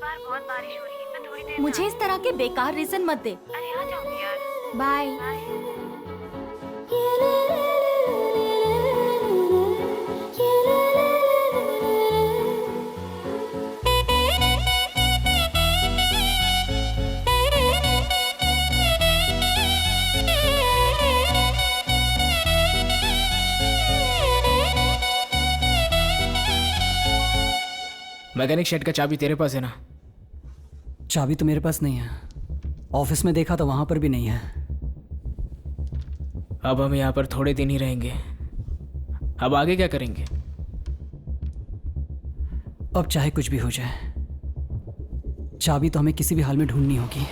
मुझे इस तरह के बेकार रीजन मत दे। बाय। मैकेनिक शेड का चाबी तेरे पास है ना? चाबी तो मेरे पास नहीं है। ऑफिस में देखा तो वहां पर भी नहीं है। अब हम यहाँ पर थोड़े दिन ही रहेंगे। अब आगे क्या करेंगे? अब चाहे कुछ भी हो जाए, चाबी तो हमें किसी भी हाल में ढूंढनी होगी।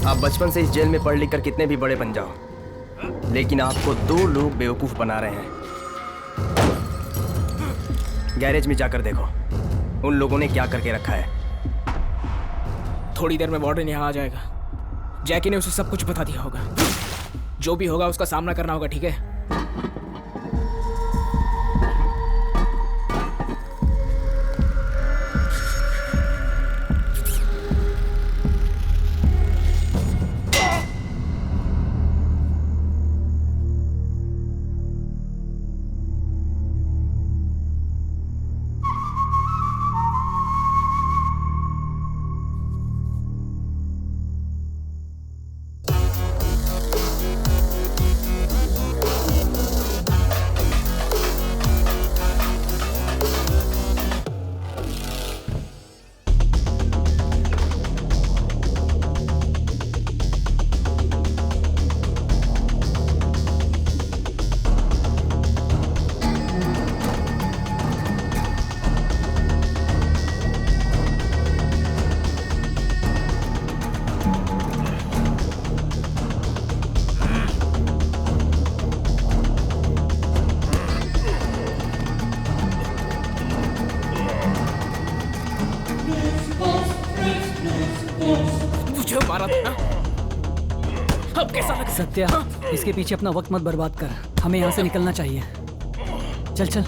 आप बचपन से इस जेल में पढ़ लिख कर कितने भी बड़े बन जाओ, लेकिन आपको 2 लोग बेवकूफ बना रहे हैं। गैरेज में जाकर देखो उन लोगों ने क्या करके रखा है। थोड़ी देर में वार्डन यहाँ आ जाएगा। जैकी ने उसे सब कुछ बता दिया होगा। जो भी होगा उसका सामना करना होगा, ठीक है? सत्या, इसके पीछे अपना वक्त मत बर्बाद कर। हमें यहाँ से निकलना चाहिए। चल चल।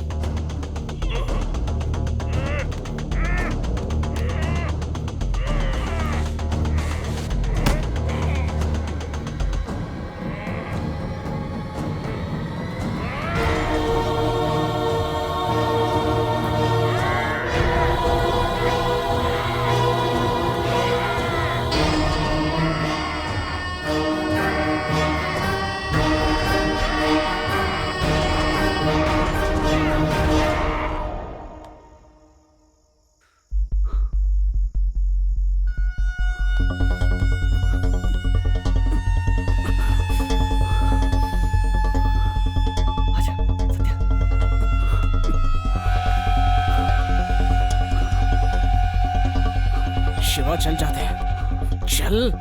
शिवा, चल जाते हैं। चल।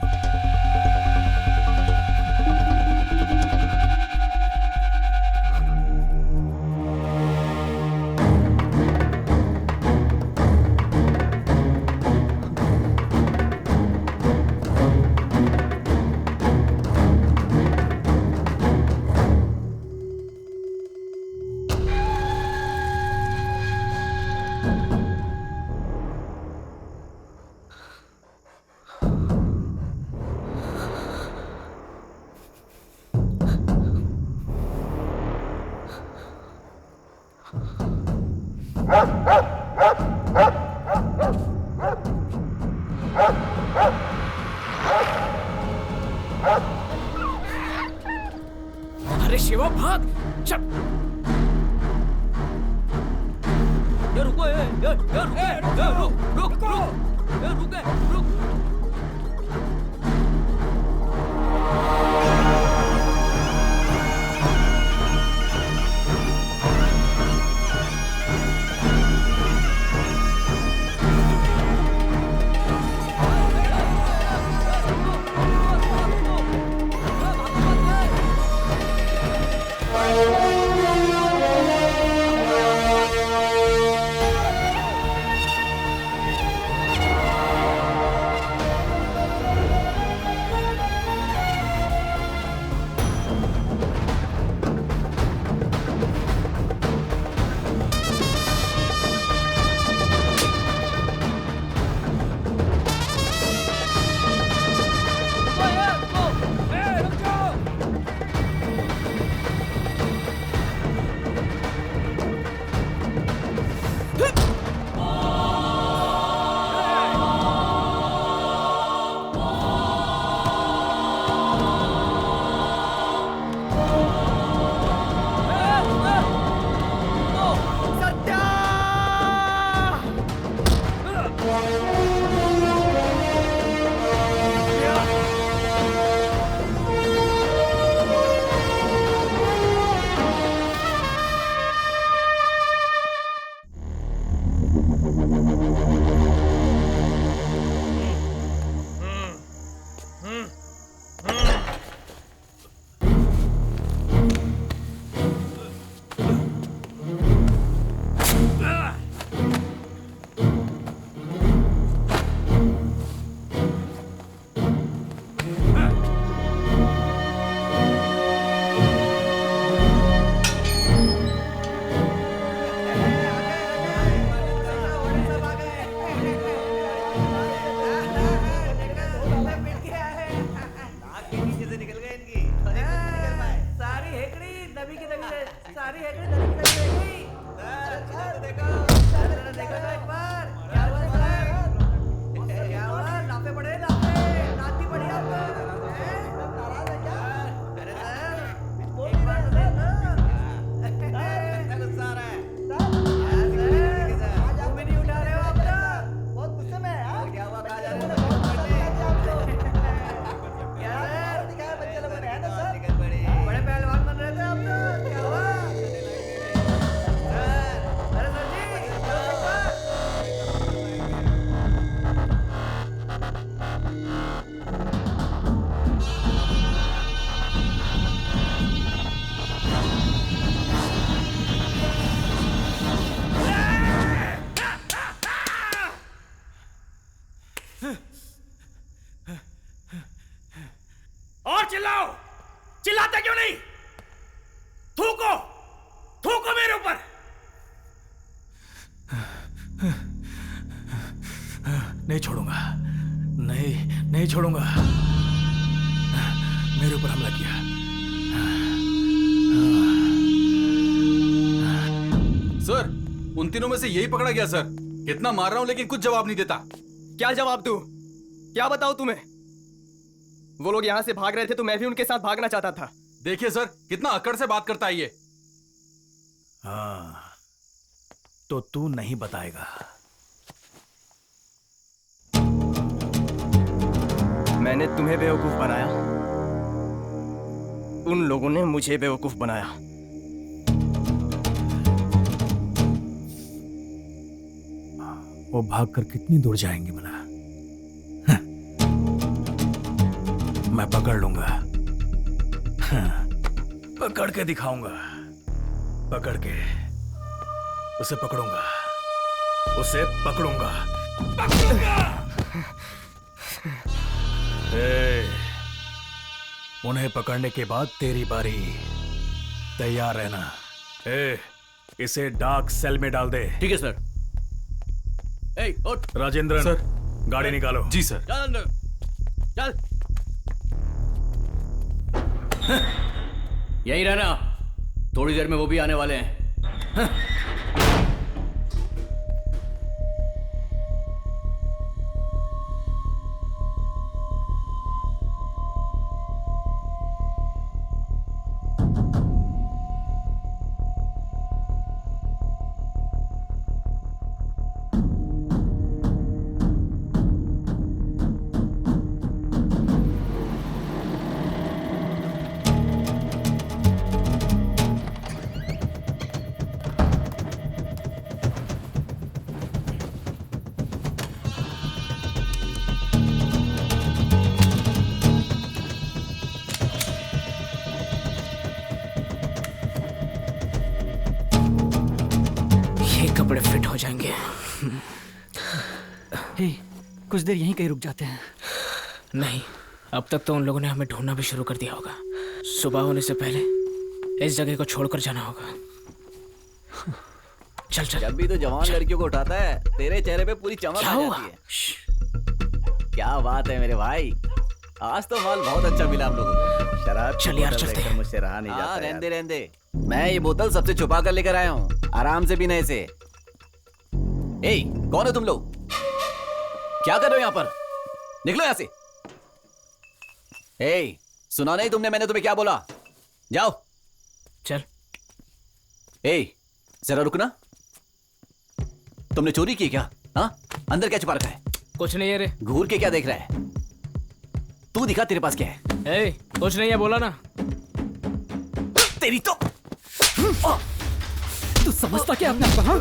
अरे शिवा, भाग। चल। ये रुको, ये रुक, रुक। और चिल्लाओ, चिल्लाते क्यों नहीं? थूको, थूको मेरे ऊपर। नहीं छोड़ूंगा, नहीं छोड़ूंगा। मेरे ऊपर हमला किया। सर, उन तीनों में से यही पकड़ा गया सर। कितना मार रहा हूं लेकिन कुछ जवाब नहीं देता। क्या जवाब दूं? क्या बताऊं तुम्हें? वो लोग यहां से भाग रहे थे तो मैं भी उनके साथ भागना चाहता था। देखिए सर, कितना अकड़ से बात करता है ये। हाँ, तो तू नहीं बताएगा। मैंने तुम्हें बेवकूफ बनाया, उन लोगों ने मुझे बेवकूफ बनाया। वो भागकर कितनी दूर जाएंगे भला? मैं पकड़ लूंगा, पकड़ के दिखाऊंगा, पकड़ के उसे पकड़ूंगा, उसे पकड़ूंगा, पकड़ूंगा। उन्हें पकड़ने के बाद तेरी बारी। तैयार रहना। इसे डार्क सेल में डाल दे। ठीक है सर। उठ। राजेंद्रन सर, गाड़ी निकालो। जी सर। चल अंदर, चल। यही रहना, थोड़ी देर में वो भी आने वाले हैं। कपड़े फिट हो जाएंगे। हे, कुछ देर यहीं कहीं रुक जाते हैं। नहीं, अब तक तो उन लोगों ने हमें ढूंढना भी शुरू कर दिया होगा। सुबह होने से पहले इस जगह को छोड़कर जाना होगा। चल चल। जब भी तो जवान लड़कियों को उठाता है, तेरे चेहरे पे पूरी चमक आ जाती है। क्या बात है मेरे भाई, आज तो माल बहुत अच्छा मिला हम लोगों को। शराब चल यार, चलते हैं। मुझसे रहा नहीं जाता। रहने रहने, मैं ये बोतल सबसे छुपा कर लेकर आया हूँ, आराम से पीने से। ए, कौन है तुम लोग? क्या कर रहे हो यहाँ पर? निकलो यहाँ से। ए, सुना नहीं तुमने मैंने तुम्हें क्या बोला? जाओ। चल। ए, जरा रुकना। तुमने चोरी की क्या? हाँ, अंदर क्या छुपा रखा है? कुछ नहीं है रे। घूर के क्या देख रहा है? तू दिखा, तेरे पास क्या है? ए, कुछ नहीं है, बोला ना। तेरी तो तू समझता क्या अपने आप को?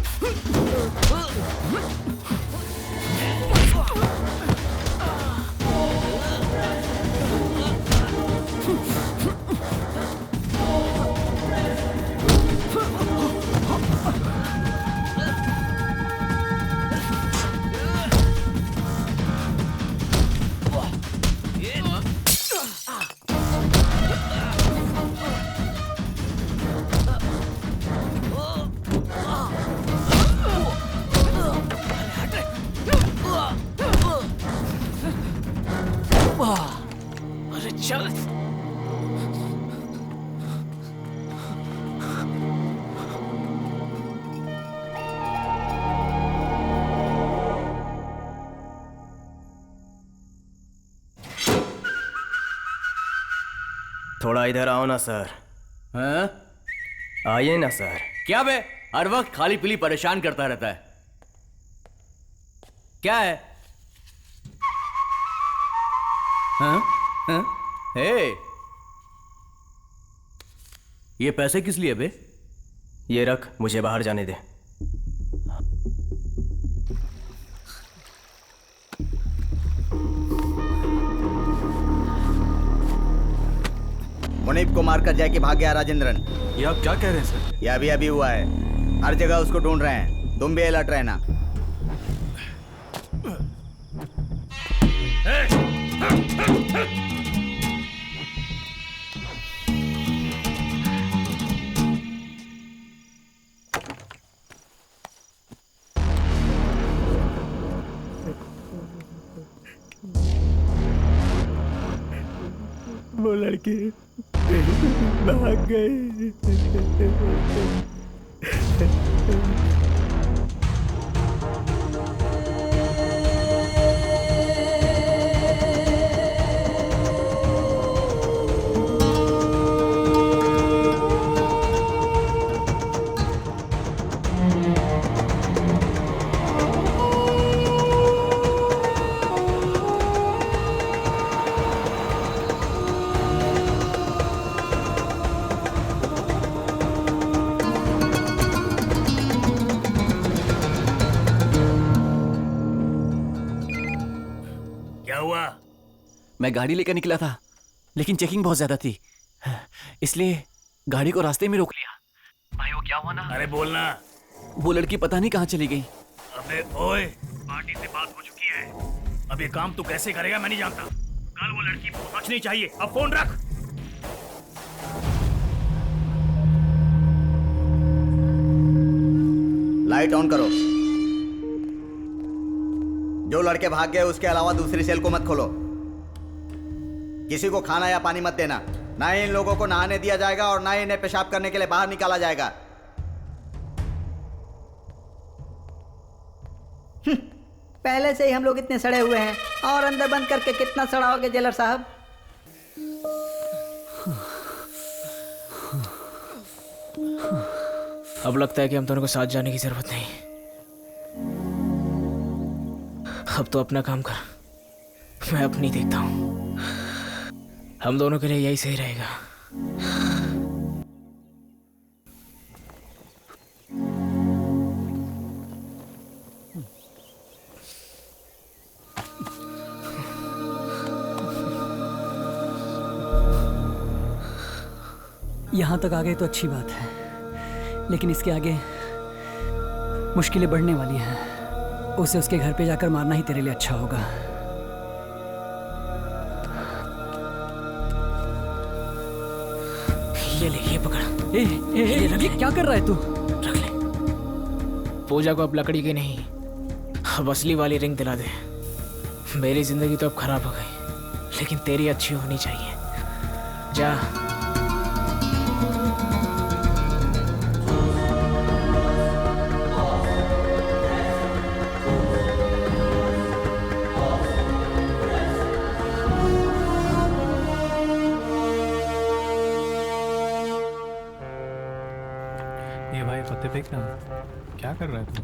अरे चल। थोड़ा इधर आओ ना सर। हाँ? आइए ना सर। क्या बे, हर वक्त खाली पीली परेशान करता रहता है। क्या है? हाँ? हाँ? हे, ये पैसे किस लिए बे? ये रख, मुझे बाहर जाने दे। मुनीब को मारकर जय के भाग गया राजेंद्रन। ये आप क्या कह रहे हैं सर? ये अभी हुआ है। हर जगह उसको ढूंढ रहे हैं। तुम भी अलर्ट रहना। वो लड़की भाग गई। मैं गाड़ी लेकर निकला था, लेकिन चेकिंग बहुत ज्यादा थी, इसलिए गाड़ी को रास्ते में रोक लिया। भाई वो क्या हुआ ना? अरे बोलना। वो लड़की पता नहीं कहाँ चली गई। अबे ओए, पार्टी से बात हो चुकी है। अब ये काम तू कैसे करेगा मैं नहीं जानता। कल वो लड़की पहुंचनी चाहिए। अब फोन रख। लाइट ऑन करो। जो लड़के भाग गए उसके अलावा दूसरी सेल को मत खोलो। किसी को खाना या पानी मत देना। ना ही इन लोगों को नहाने दिया जाएगा और ना ही इन्हें पेशाब करने के लिए बाहर निकाला जाएगा। पहले से ही हम लोग इतने सड़े हुए हैं और अंदर बंद करके कितना सड़ाओगे जेलर साहब? अब लगता है कि हम दोनों को साथ जाने की जरूरत नहीं। अब तो अपना काम कर, मैं अपनी देखता हूं। हम दोनों के लिए यही सही रहेगा। यहाँ तक आ गए तो अच्छी बात है, लेकिन इसके आगे मुश्किलें बढ़ने वाली हैं। उसे उसके घर पे जाकर मारना ही तेरे लिए अच्छा होगा। ये ले, ये पकड़। ये क्या कर रहा है तू? रख ले। पूजा को अब लकड़ी की नहीं, अब असली वाली रिंग दिला दे। मेरी जिंदगी तो अब खराब हो गई, लेकिन तेरी अच्छी होनी चाहिए। जा। ये भाई पत्ते फेंकना, क्या कर रहा है तू?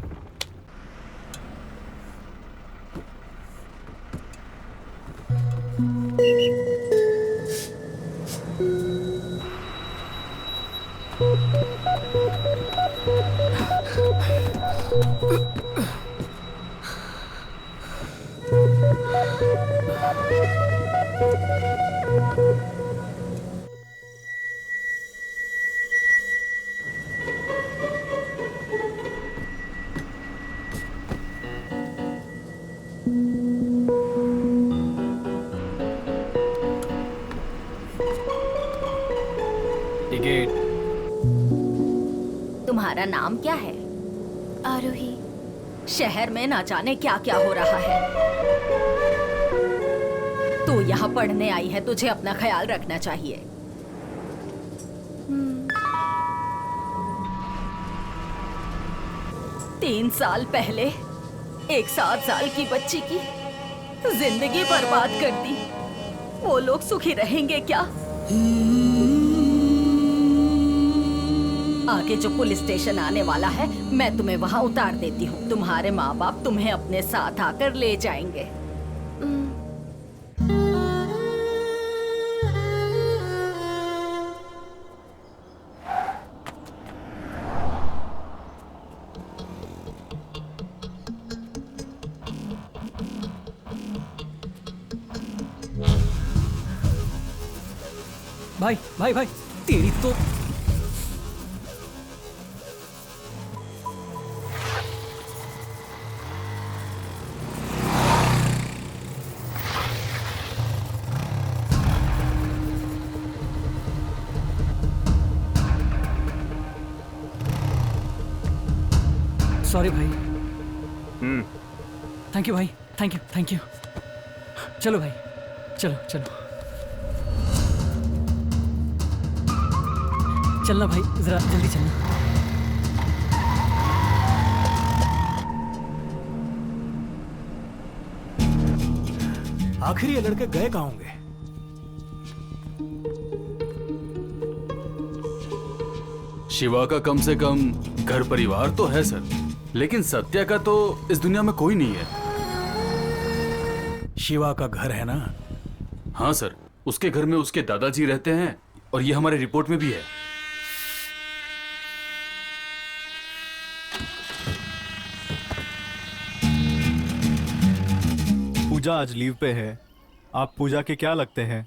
तुम्हारा नाम क्या है? आरोही। शहर में ना जाने क्या क्या हो रहा है। तू यहाँ पढ़ने आई है, तुझे अपना ख्याल रखना चाहिए। 3 साल पहले एक 7 साल की बच्ची की जिंदगी बर्बाद कर दी। वो लोग सुखी रहेंगे क्या? आगे जो पुलिस स्टेशन आने वाला है, मैं तुम्हें वहाँ उतार देती हूँ। तुम्हारे माँ बाप तुम्हें अपने साथ आकर ले जाएंगे। भाई भाई भाई, तेरी तो सॉरी भाई। थैंक यू भाई, थैंक यू थैंक यू। चलो भाई, चलो चलो चलना भाई, जरा जल्दी चलना। आखिर ये लड़के गए कहाँ होंगे? शिवा का कम से कम घर परिवार तो है सर, लेकिन सत्या का तो इस दुनिया में कोई नहीं है। शिवा का घर है ना? हाँ सर, उसके घर में उसके दादाजी रहते हैं और ये हमारे रिपोर्ट में भी है। पूजा आज लीव पे है। आप पूजा के क्या लगते हैं?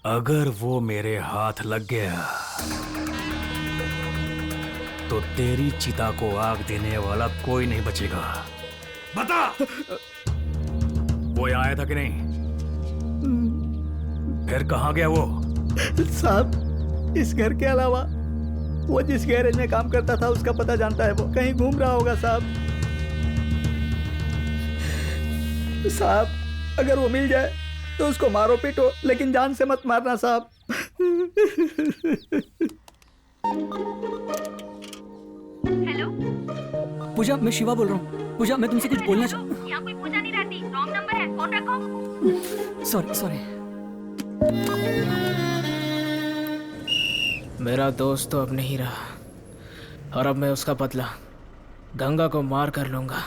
अगर वो मेरे हाथ लग गया तो तेरी चिता को आग देने वाला कोई नहीं बचेगा। बता, वो यहाँ आया था कि नहीं? फिर कहाँ गया वो? साहब, इस घर के अलावा वो जिस गैरेज में काम करता था उसका पता जानता है। वो कहीं घूम रहा होगा साहब। साहब, अगर वो मिल जाए तो उसको मारो पीटो, लेकिन जान से मत मारना साहब। हेलो पूजा, मैं शिवा बोल रहा हूँ। पूजा, मैं तुमसे कुछ बोलना चाहूँ। यहाँ कोई पूजा नहीं रहती, रॉन्ग नंबर है, फोन रखो। Sorry sorry. मेरा दोस्त तो अब नहीं रहा, और अब मैं उसका बदला गंगा को मार कर लूंगा।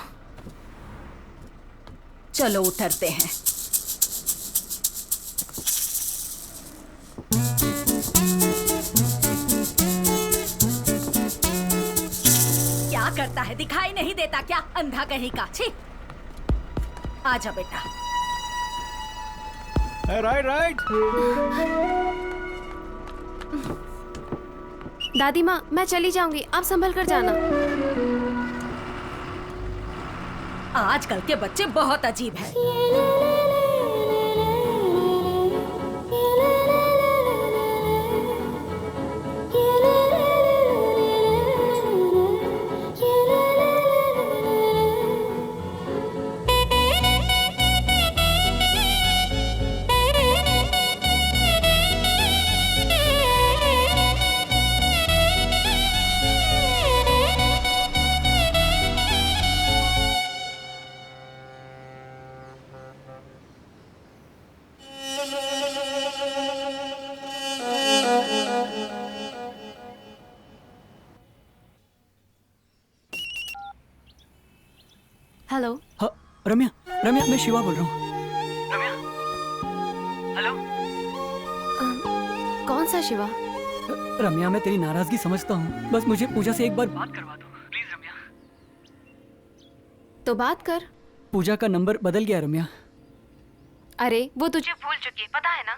चलो उतरते हैं। क्या करता है, दिखाई नहीं देता क्या? अंधा कहीं का। छी, आजा बेटा। Right right. दादी माँ, मैं चली जाऊंगी, आप संभल कर जाना। आजकल के बच्चे बहुत अजीब हैं। हेलो। हाँ रम्या, रम्या मैं शिवा बोल रहा हूँ। कौन सा शिवा? रम्या, मैं तेरी नाराजगी समझता हूँ, बस मुझे पूजा से एक बार बात करवा दो प्लीज रम्या। तो बात कर। पूजा का नंबर बदल गया रम्या। अरे वो तुझे भूल चुकी है, पता है ना?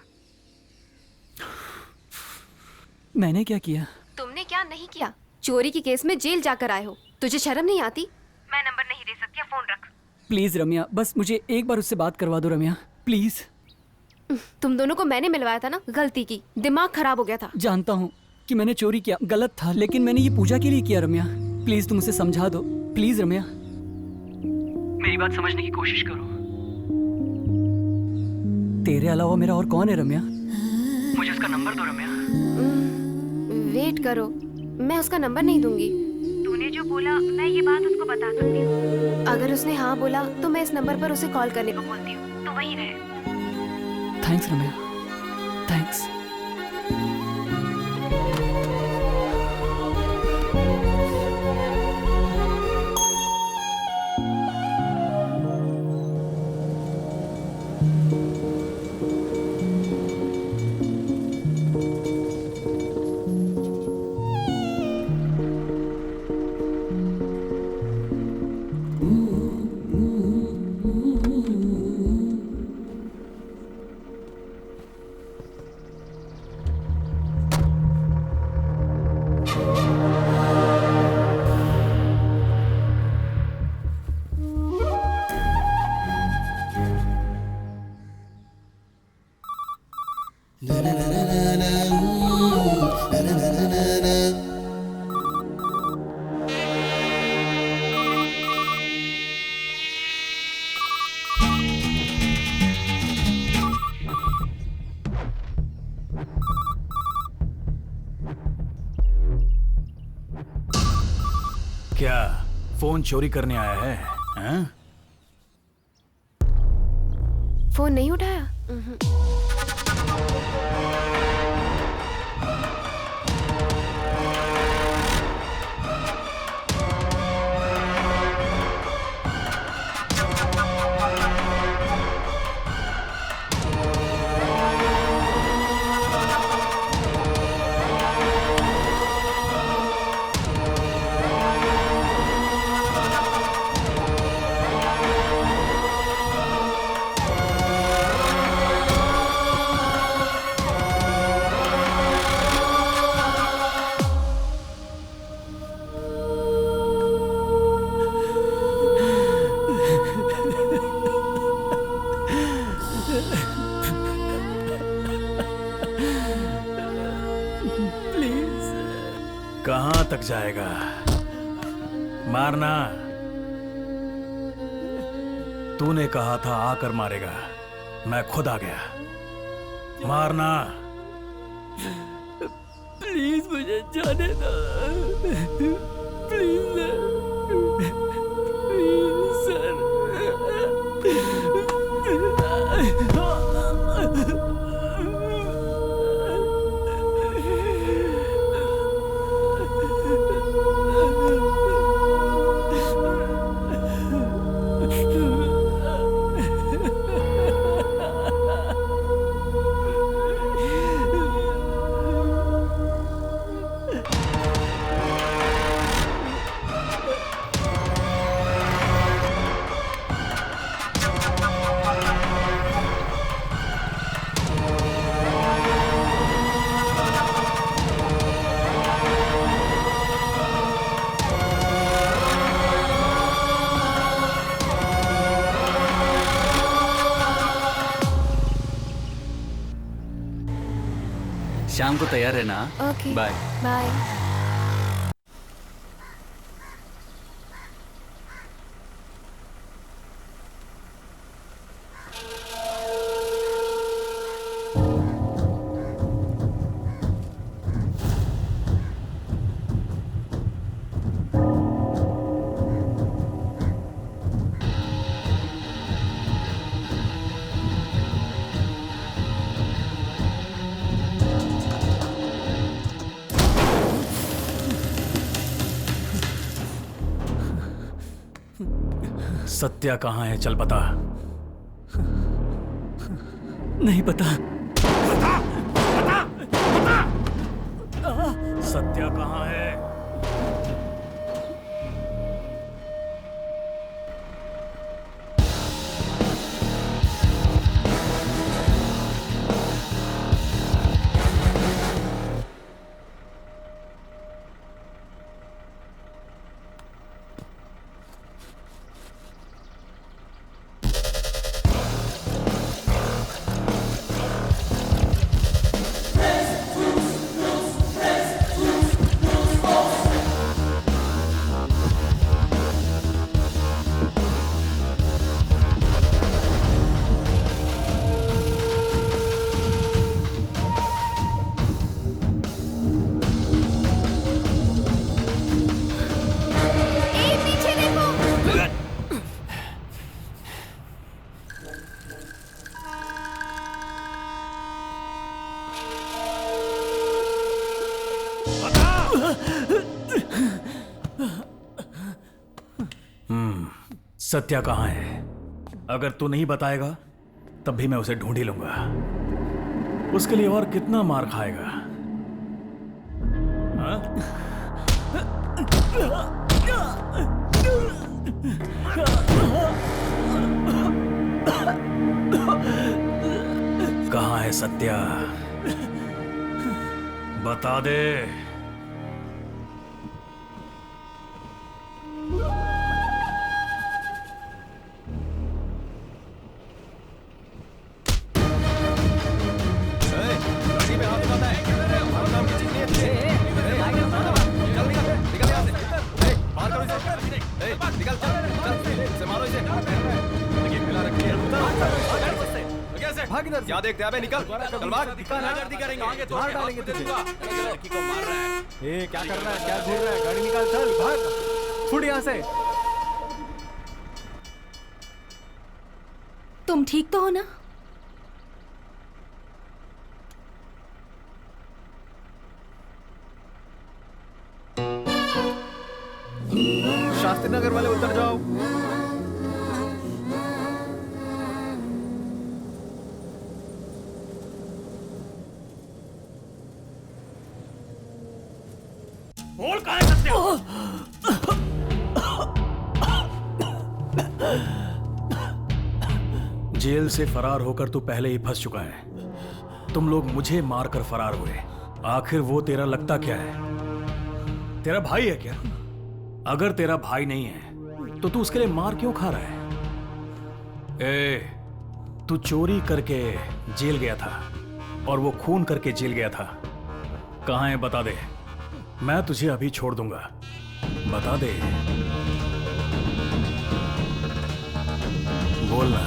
मैंने क्या किया? तुमने क्या नहीं किया? चोरी के केस में जेल जाकर आए हो, तुझे शर्म नहीं आती? मैं नंबर नहीं दे सकती, फोन रख। प्लीज रम्या, बस मुझे एक बार उससे बात करवा दो रम्या, प्लीज। तुम दोनों को मैंने मिलवाया था ना, गलती की, दिमाग खराब हो गया था। जानता हूँ कि मैंने चोरी किया, गलत था, लेकिन मैंने ये पूजा के लिए किया रम्या। प्लीज तुम उसे समझा दो, प्लीज रम्या, मेरी बात समझने की कोशिश करो। तेरे अलावा मेरा और कौन है रम्या? मुझे उसका नंबर दो रम्या। वेट करो, मैं उसका नंबर नहीं दूंगी। तूने जो बोला मैं ये बात उसको बता सकती हूँ। अगर उसने हाँ बोला तो मैं इस नंबर पर उसे कॉल करने को बोलती हूँ, तो वहीं रहे। थैंक्स रम्या, थैंक्स। क्या फोन चोरी करने आया है? हाँ? फोन नहीं उठाया? कहां तक जाएगा? मारना। तूने कहा था आकर मारेगा, मैं खुद आ गया। मारना। प्लीज मुझे जाने दो, प्लीज सर। शाम को तैयार रहना। Okay, bye bye. सत्या कहाँ है? चल बता। नहीं पता। सत्या कहाँ है? सत्या कहाँ है? अगर तू नहीं बताएगा तब भी मैं उसे ढूंढ ही लूंगा। उसके लिए और कितना मार खाएगा? हाँ? कहाँ है सत्या? बता दे। क्या देखते हैं? निकल चल भाग। जल्दी करेंगे, मार डालेंगे तुझे। लड़की को मार रहा है। ए क्या कर रहा है? क्या घूर रहा है? गाड़ी निकाल, चल भाग, फुट यहाँ से। तुम ठीक तो हो ना? शास्त्री नगर वाले उतर जाओ। बोल कहाँ है सत्या? जेल से फरार होकर तू पहले ही फंस चुका है। तुम लोग मुझे मारकर फरार हुए। आखिर वो तेरा लगता क्या है? तेरा भाई है क्या? अगर तेरा भाई नहीं है तो तू उसके लिए मार क्यों खा रहा है? तू चोरी करके जेल गया था और वो खून करके जेल गया था। कहाँ है बता दे, मैं तुझे अभी छोड़ दूंगा। बता दे, बोलना।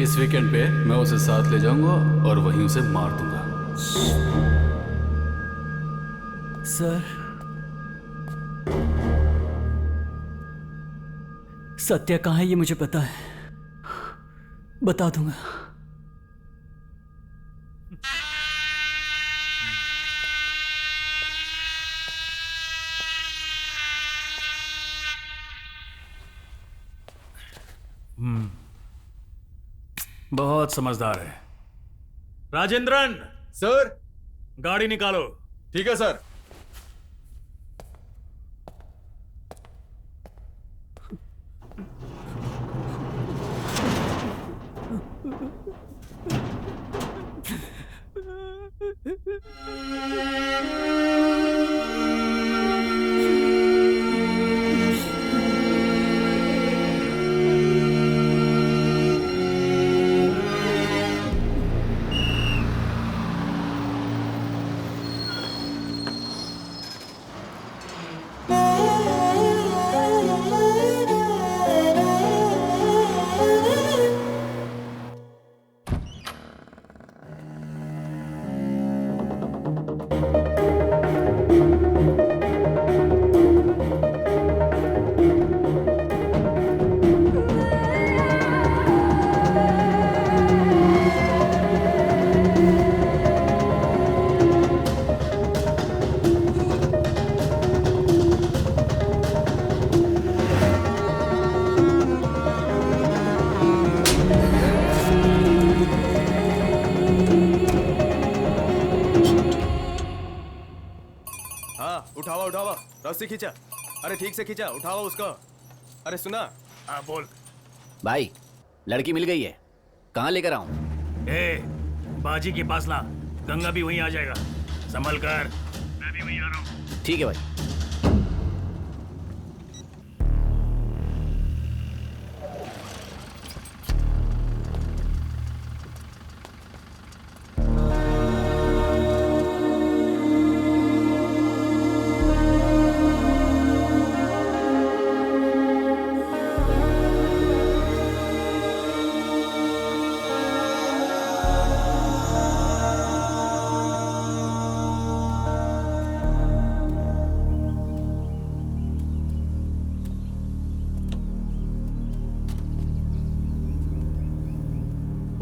इस वीकेंड पे मैं उसे साथ ले जाऊंगा और वहीं उसे मार दूंगा। सर, सत्या कहाँ है ये मुझे पता है, बता दूंगा। बहुत समझदार है। राजेंद्रन सर, गाड़ी निकालो। ठीक है सर। उठावा उठावा, रस्सी खींचा। अरे ठीक से खींचा, उठावा उसको। अरे सुना। हाँ बोल। भाई, लड़की मिल गई है, कहाँ लेकर आऊं? बाजी के पास ला, गंगा भी वहीं आ जाएगा। संभल कर, मैं भी वहीं आ रहा हूँ। ठीक है भाई।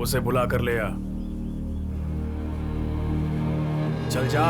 उसे बुला कर ले आ। चल जा।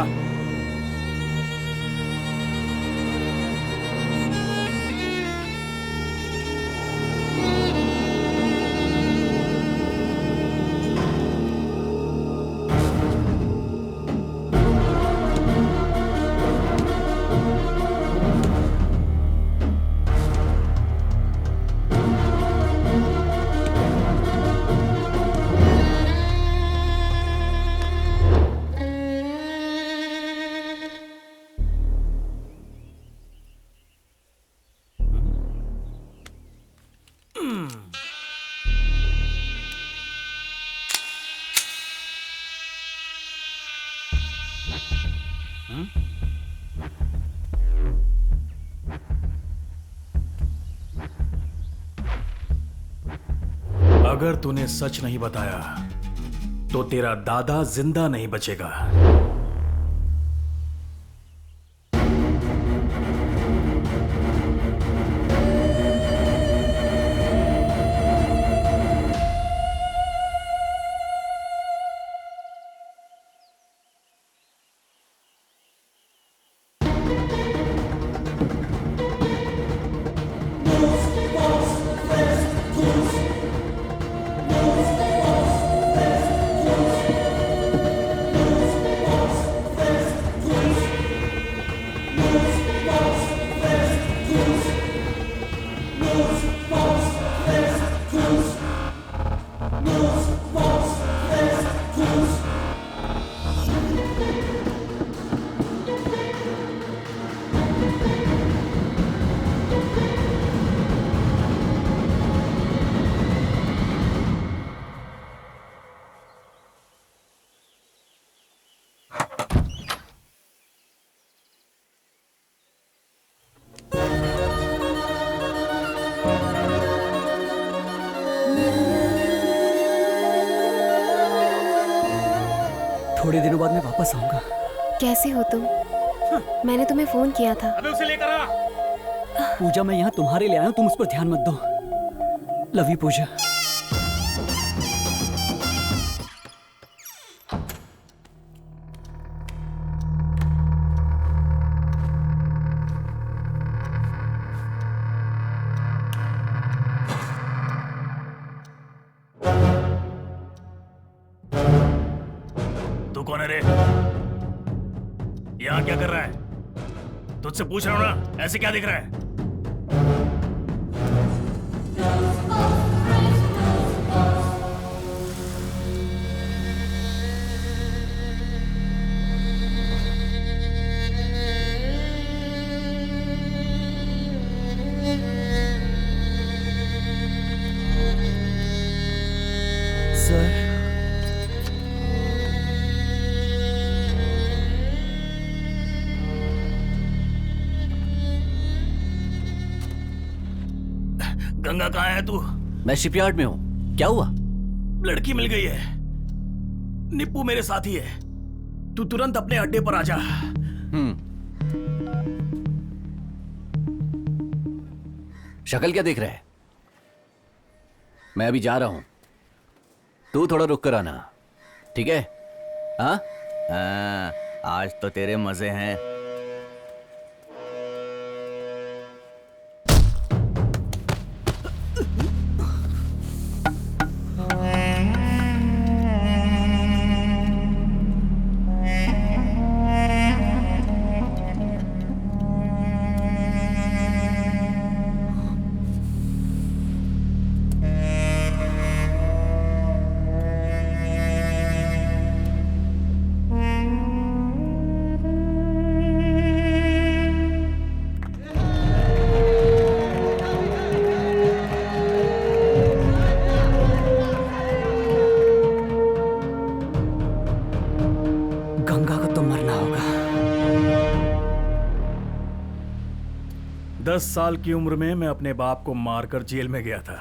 अगर तूने सच नहीं बताया तो तेरा दादा जिंदा नहीं बचेगा। थोड़े दिनों बाद मैं वापस आऊंगा। कैसे हो तुम? मैंने तुम्हें फोन किया था। अबे उसे लेकर आ। पूजा, मैं यहाँ तुम्हारे लिए आया हूँ, तुम उस पर ध्यान मत दो। लव यू पूजा। तू कौन है रे? यहाँ क्या कर रहा है? तुझसे पूछ रहा हूं ना, ऐसे क्या दिख रहा है? सर, गंगा कहाँ है तू? मैं शिपयार्ड में हूँ। क्या हुआ? लड़की मिल गई है। निप्पू मेरे साथ ही है। तू तुरंत अपने अड्डे पर आ जा। शक्ल क्या देख रहा है? मैं अभी जा रहा हूं, तू थोड़ा रुक कर आना, ठीक है? हाँ, आज तो तेरे मजे हैं। 10 साल की उम्र में मैं अपने बाप को मारकर जेल में गया था।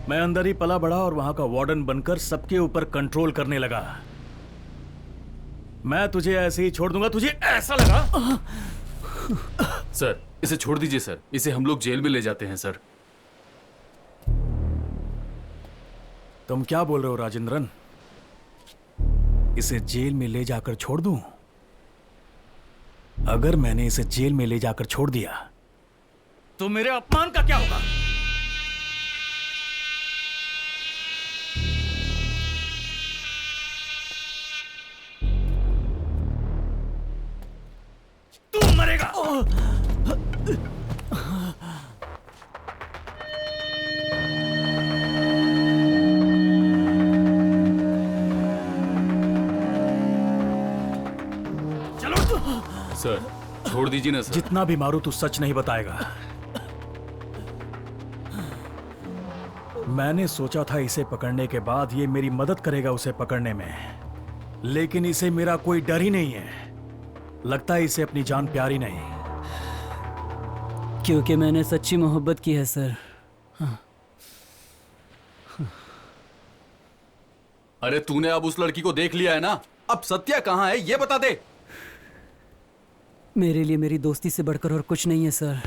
मैं अंदर ही पला बड़ा और वहां का वार्डन बनकर सबके ऊपर कंट्रोल करने लगा। मैं तुझे ऐसे ही छोड़ दूंगा, तुझे ऐसा लगा? सर इसे छोड़ दीजिए सर, इसे हम लोग जेल में ले जाते हैं सर। तुम क्या बोल रहे हो राजेंद्रन? इसे जेल में ले जाकर छोड़ दूं? अगर मैंने इसे जेल में ले जाकर छोड़ दिया तो मेरे अपमान का क्या होगा? तू मरेगा। सर छोड़ दीजिए ना सर। जितना भी मारू तू सच नहीं बताएगा। मैंने सोचा था इसे पकड़ने के बाद ये मेरी मदद करेगा उसे पकड़ने में, लेकिन इसे मेरा कोई डर ही नहीं है। लगता है इसे अपनी जान प्यारी नहीं। क्योंकि मैंने सच्ची मोहब्बत की है सर। हाँ। अरे तूने अब उस लड़की को देख लिया है ना, अब सत्या कहाँ है ये बता दे। मेरे लिए मेरी दोस्ती से बढ़कर और कुछ नहीं है सर।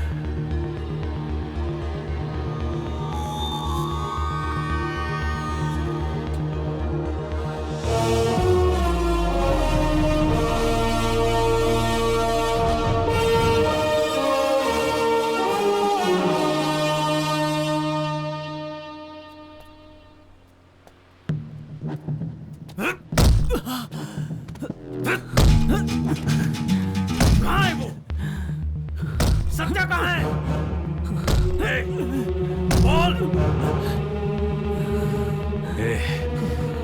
कहाँ है वो? सत्या कहाँ है? ए, बोल।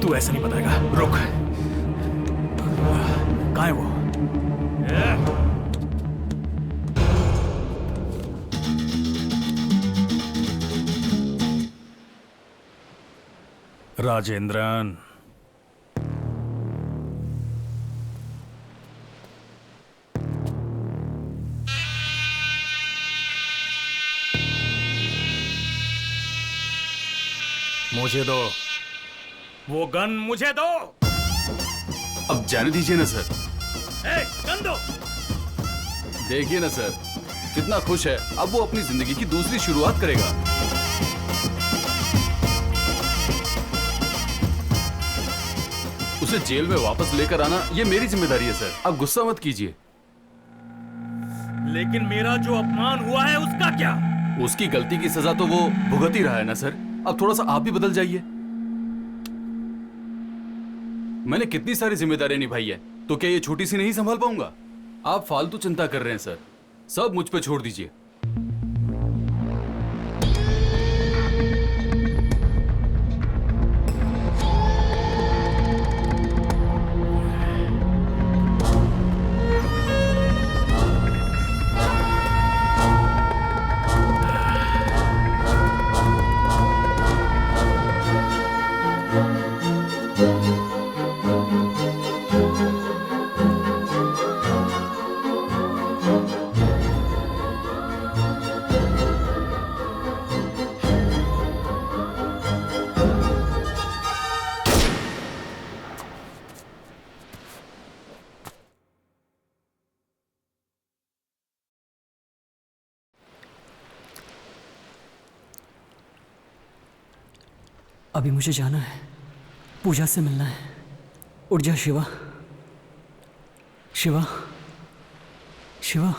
तू ऐसे नहीं बताएगा, रुक। कहाँ है वो? राजेंद्रन, मुझे दो वो गन, मुझे दो। अब जाने दीजिए ना सर। गन दो। देखिए ना सर कितना खुश है, अब वो अपनी जिंदगी की दूसरी शुरुआत करेगा। उसे जेल में वापस लेकर आना ये मेरी जिम्मेदारी है सर, आप गुस्सा मत कीजिए। लेकिन मेरा जो अपमान हुआ है उसका क्या? उसकी गलती की सजा तो वो भुगत ही रहा है ना सर। अब थोड़ा सा आप भी बदल जाइए। मैंने कितनी सारी जिम्मेदारियां निभाई है, तो क्या ये छोटी सी नहीं संभाल पाऊंगा? आप फालतू चिंता कर रहे हैं सर, सब मुझ पे छोड़ दीजिए। अभी मुझे जाना है, पूजा से मिलना है। उठ जा शिवा, शिवा, शिवा,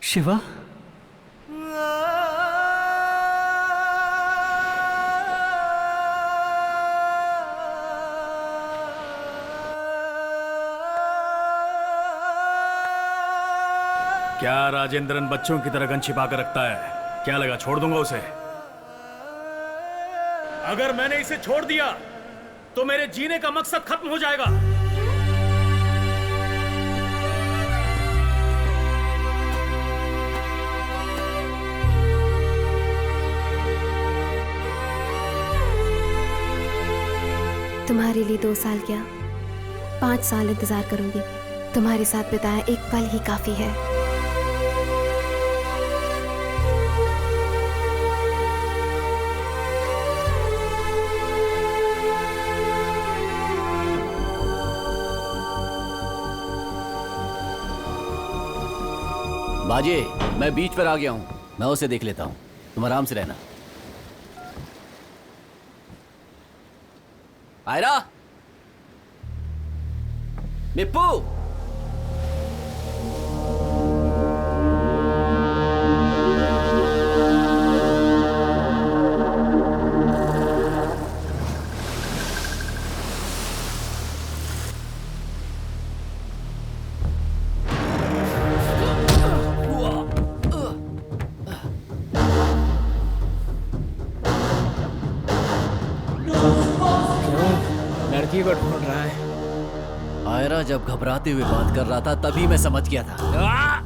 शिवा। क्या राजेंद्रन बच्चों की तरह गन छिपा कर रखता है? क्या लगा छोड़ दूंगा उसे? अगर मैंने इसे छोड़ दिया तो मेरे जीने का मकसद खत्म हो जाएगा। तुम्हारे लिए 2 साल क्या 5 साल इंतजार करूंगी। तुम्हारे साथ बिताया एक पल ही काफी है। बाजे, मैं बीच पर आ गया हूँ, मैं उसे देख लेता हूँ, तुम आराम से रहना। आयरा, मिप्पू, लड़की को ढूंढ रहा है। आयरा जब घबराते हुए बात कर रहा था तभी मैं समझ गया था।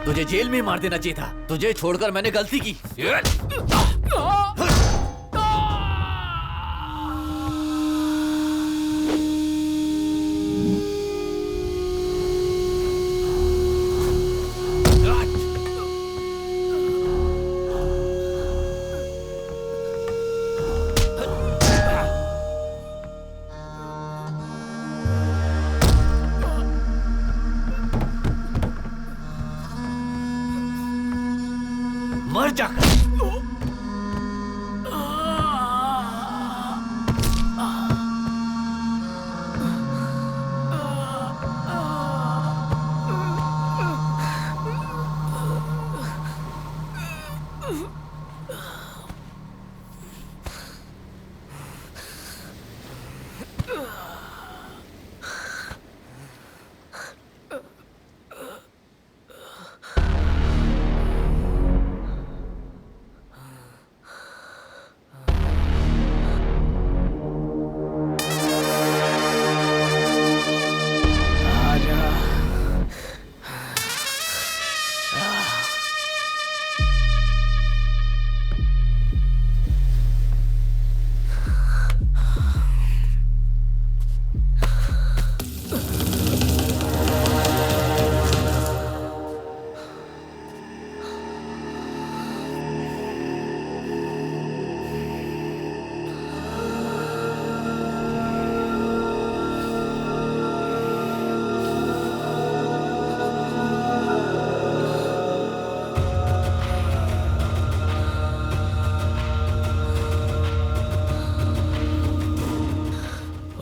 तुझे जेल में मार देना चाहिए था, तुझे छोड़कर मैंने गलती की। मर जाकर।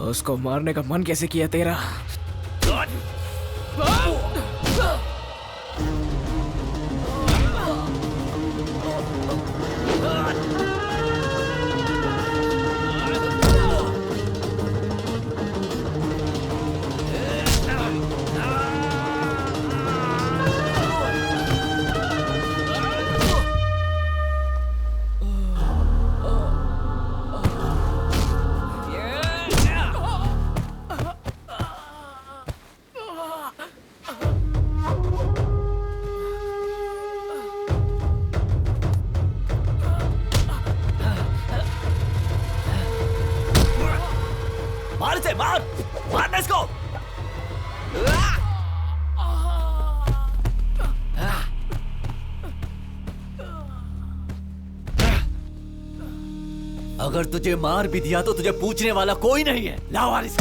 उसको मारने का मन कैसे किया तेरा? मार इसे, मार, मारना इसको। अगर तुझे मार भी दिया तो तुझे पूछने वाला कोई नहीं है। लाओ वारिस।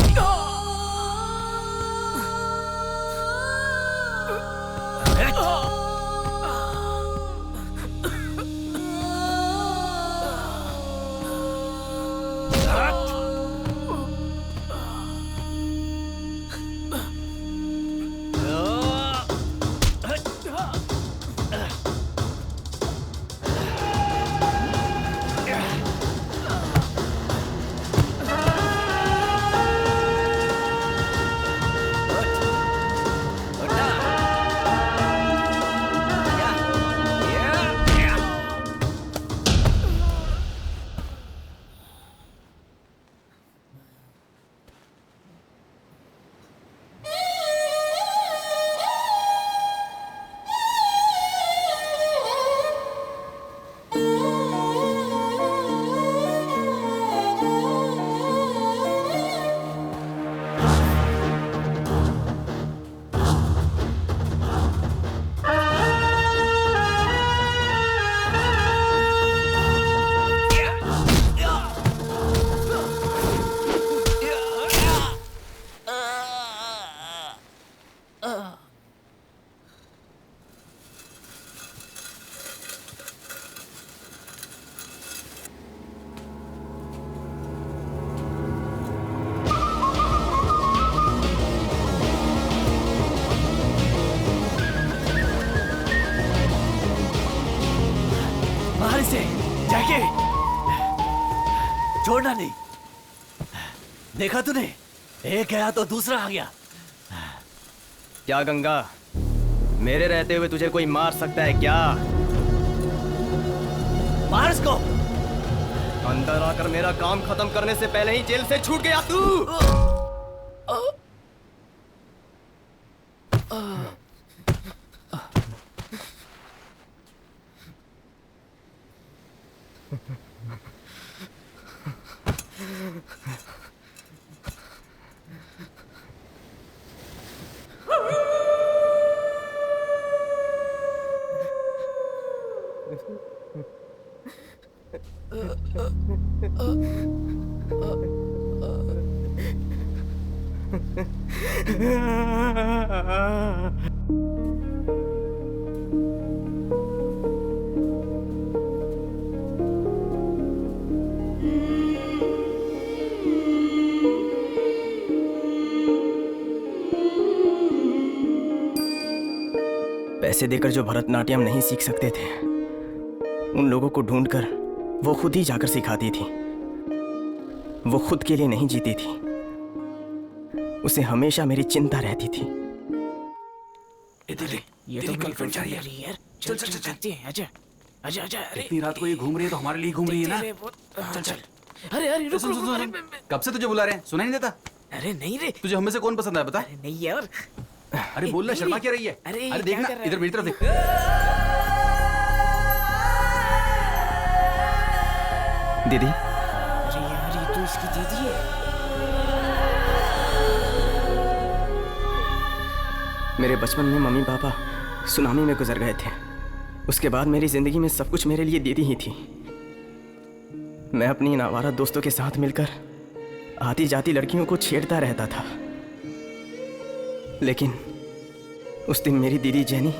छोड़ना नहीं। देखा तूने, एक गया तो दूसरा आ गया। क्या गंगा, मेरे रहते हुए तुझे कोई मार सकता है क्या? मार इसको। अंदर आकर मेरा काम खत्म करने से पहले ही जेल से छूट गया तू। पैसे देकर जो भरतनाट्यम नहीं सीख सकते थे, उन लोगों को ढूंढकर वो खुद ही जाकर सिखाती थी। वो खुद के लिए नहीं जीती थी, उसे हमेशा मेरी चिंता रहती थी। ये तो गर्लफ्रेंड जा रही है यार। चल चल चलते हैं। आजा आजा आजा। अरे इतनी रात को ये घूम रही है तो हमारे लिए घूम रही है ना। चल चल। अरे अरे रुक रुक रुक। कब से तुझे बुला रहे हैं, सुनाई नहीं देता? अरे नहीं रे, तुझे हमें से कौन पसंद है बता? नहीं यार। अरे बोल ना, शर्मा क्या रही है? अरे देखना, इधर मेरी तरफ देख। दीदी, अरे यार ये तो इसकी दीदी है। मेरे बचपन में मम्मी पापा सुनामी में गुजर गए थे। उसके बाद मेरी जिंदगी में सब कुछ मेरे लिए दीदी ही थी। मैं अपनी इन आवारा दोस्तों के साथ मिलकर आती जाती लड़कियों को छेड़ता रहता था, लेकिन उस दिन मेरी दीदी जेनी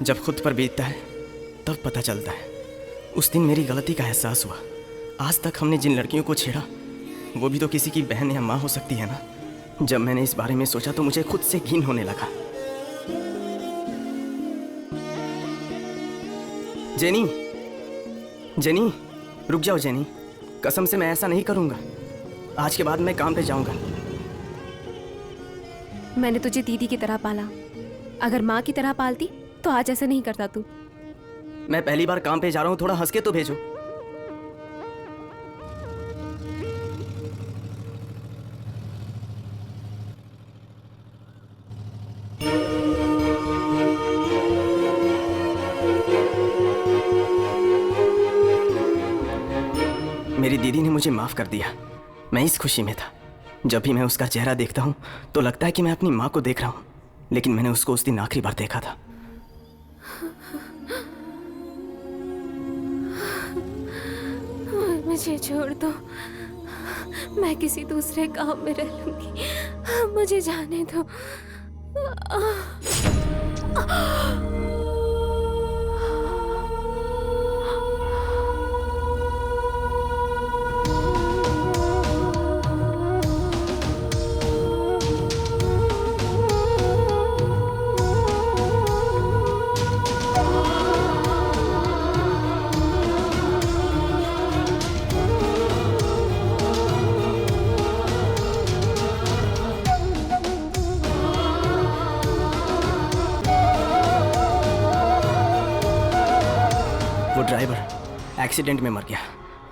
जब खुद पर बीतता है तब पता चलता है। उस दिन मेरी गलती का एहसास हुआ। आज तक हमने जिन लड़कियों को छेड़ा, वो भी तो किसी की बहन या माँ हो सकती है ना। जब मैंने इस बारे में सोचा तो मुझे खुद से घिन होने लगा। जेनी, जेनी, रुक जाओ जेनी, कसम से मैं ऐसा नहीं करूंगा। आज के बाद मैं काम पे जाऊंगा। मैंने तुझे दीदी की तरह पाला, अगर माँ की तरह पालती तो आज ऐसा नहीं करता तू। मैं पहली बार काम पे जा रहा हूँ, थोड़ा हंस के तो भेजो। मेरी दीदी ने मुझे माफ कर दिया। मैं इस खुशी में था। जब भी मैं उसका चेहरा देखता हूँ तो लगता है कि मैं अपनी माँ को देख रहा हूँ, लेकिन मैंने उसको उस दिन आखिरी बार देखा था। मुझे छोड़ दो, मैं किसी दूसरे काम में रह लूंगी। मुझे जाने दो। ड्राइवर एक्सीडेंट में मर गया।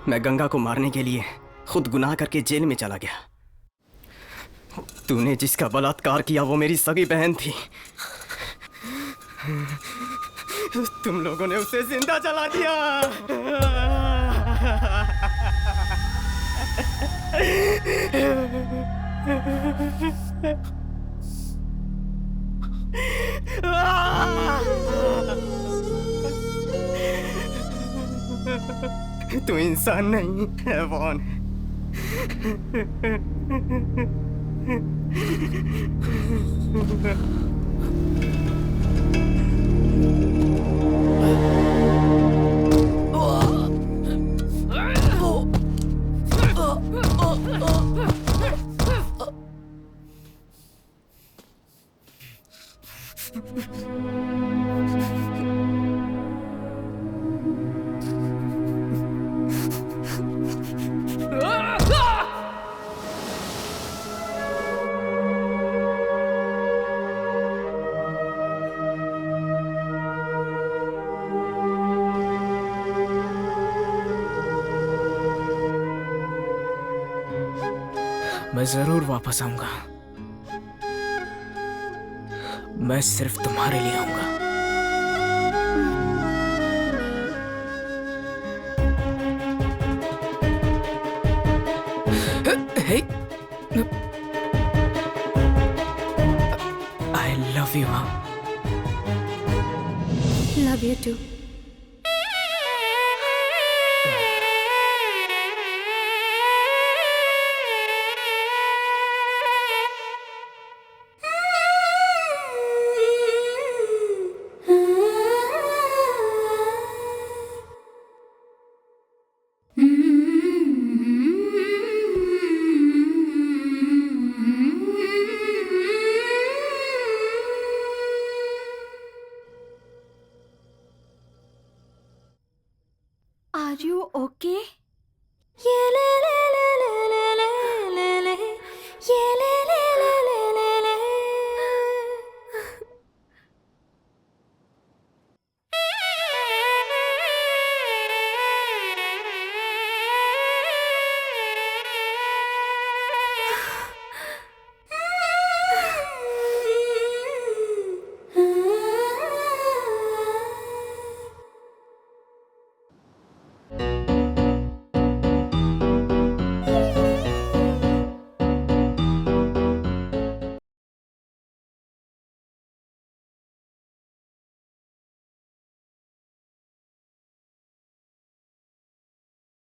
मैं गंगा को मारने के लिए खुद गुनाह करके जेल में चला गया। तूने जिसका बलात्कार किया वो मेरी सगी बहन थी। तुम लोगों ने उसे जिंदा जला दिया। तू इंसान नहीं, हैवान है। मैं जरूर वापस आऊंगा। मैं सिर्फ तुम्हारे लिए आऊंगा। I love you, Mom. Love you too.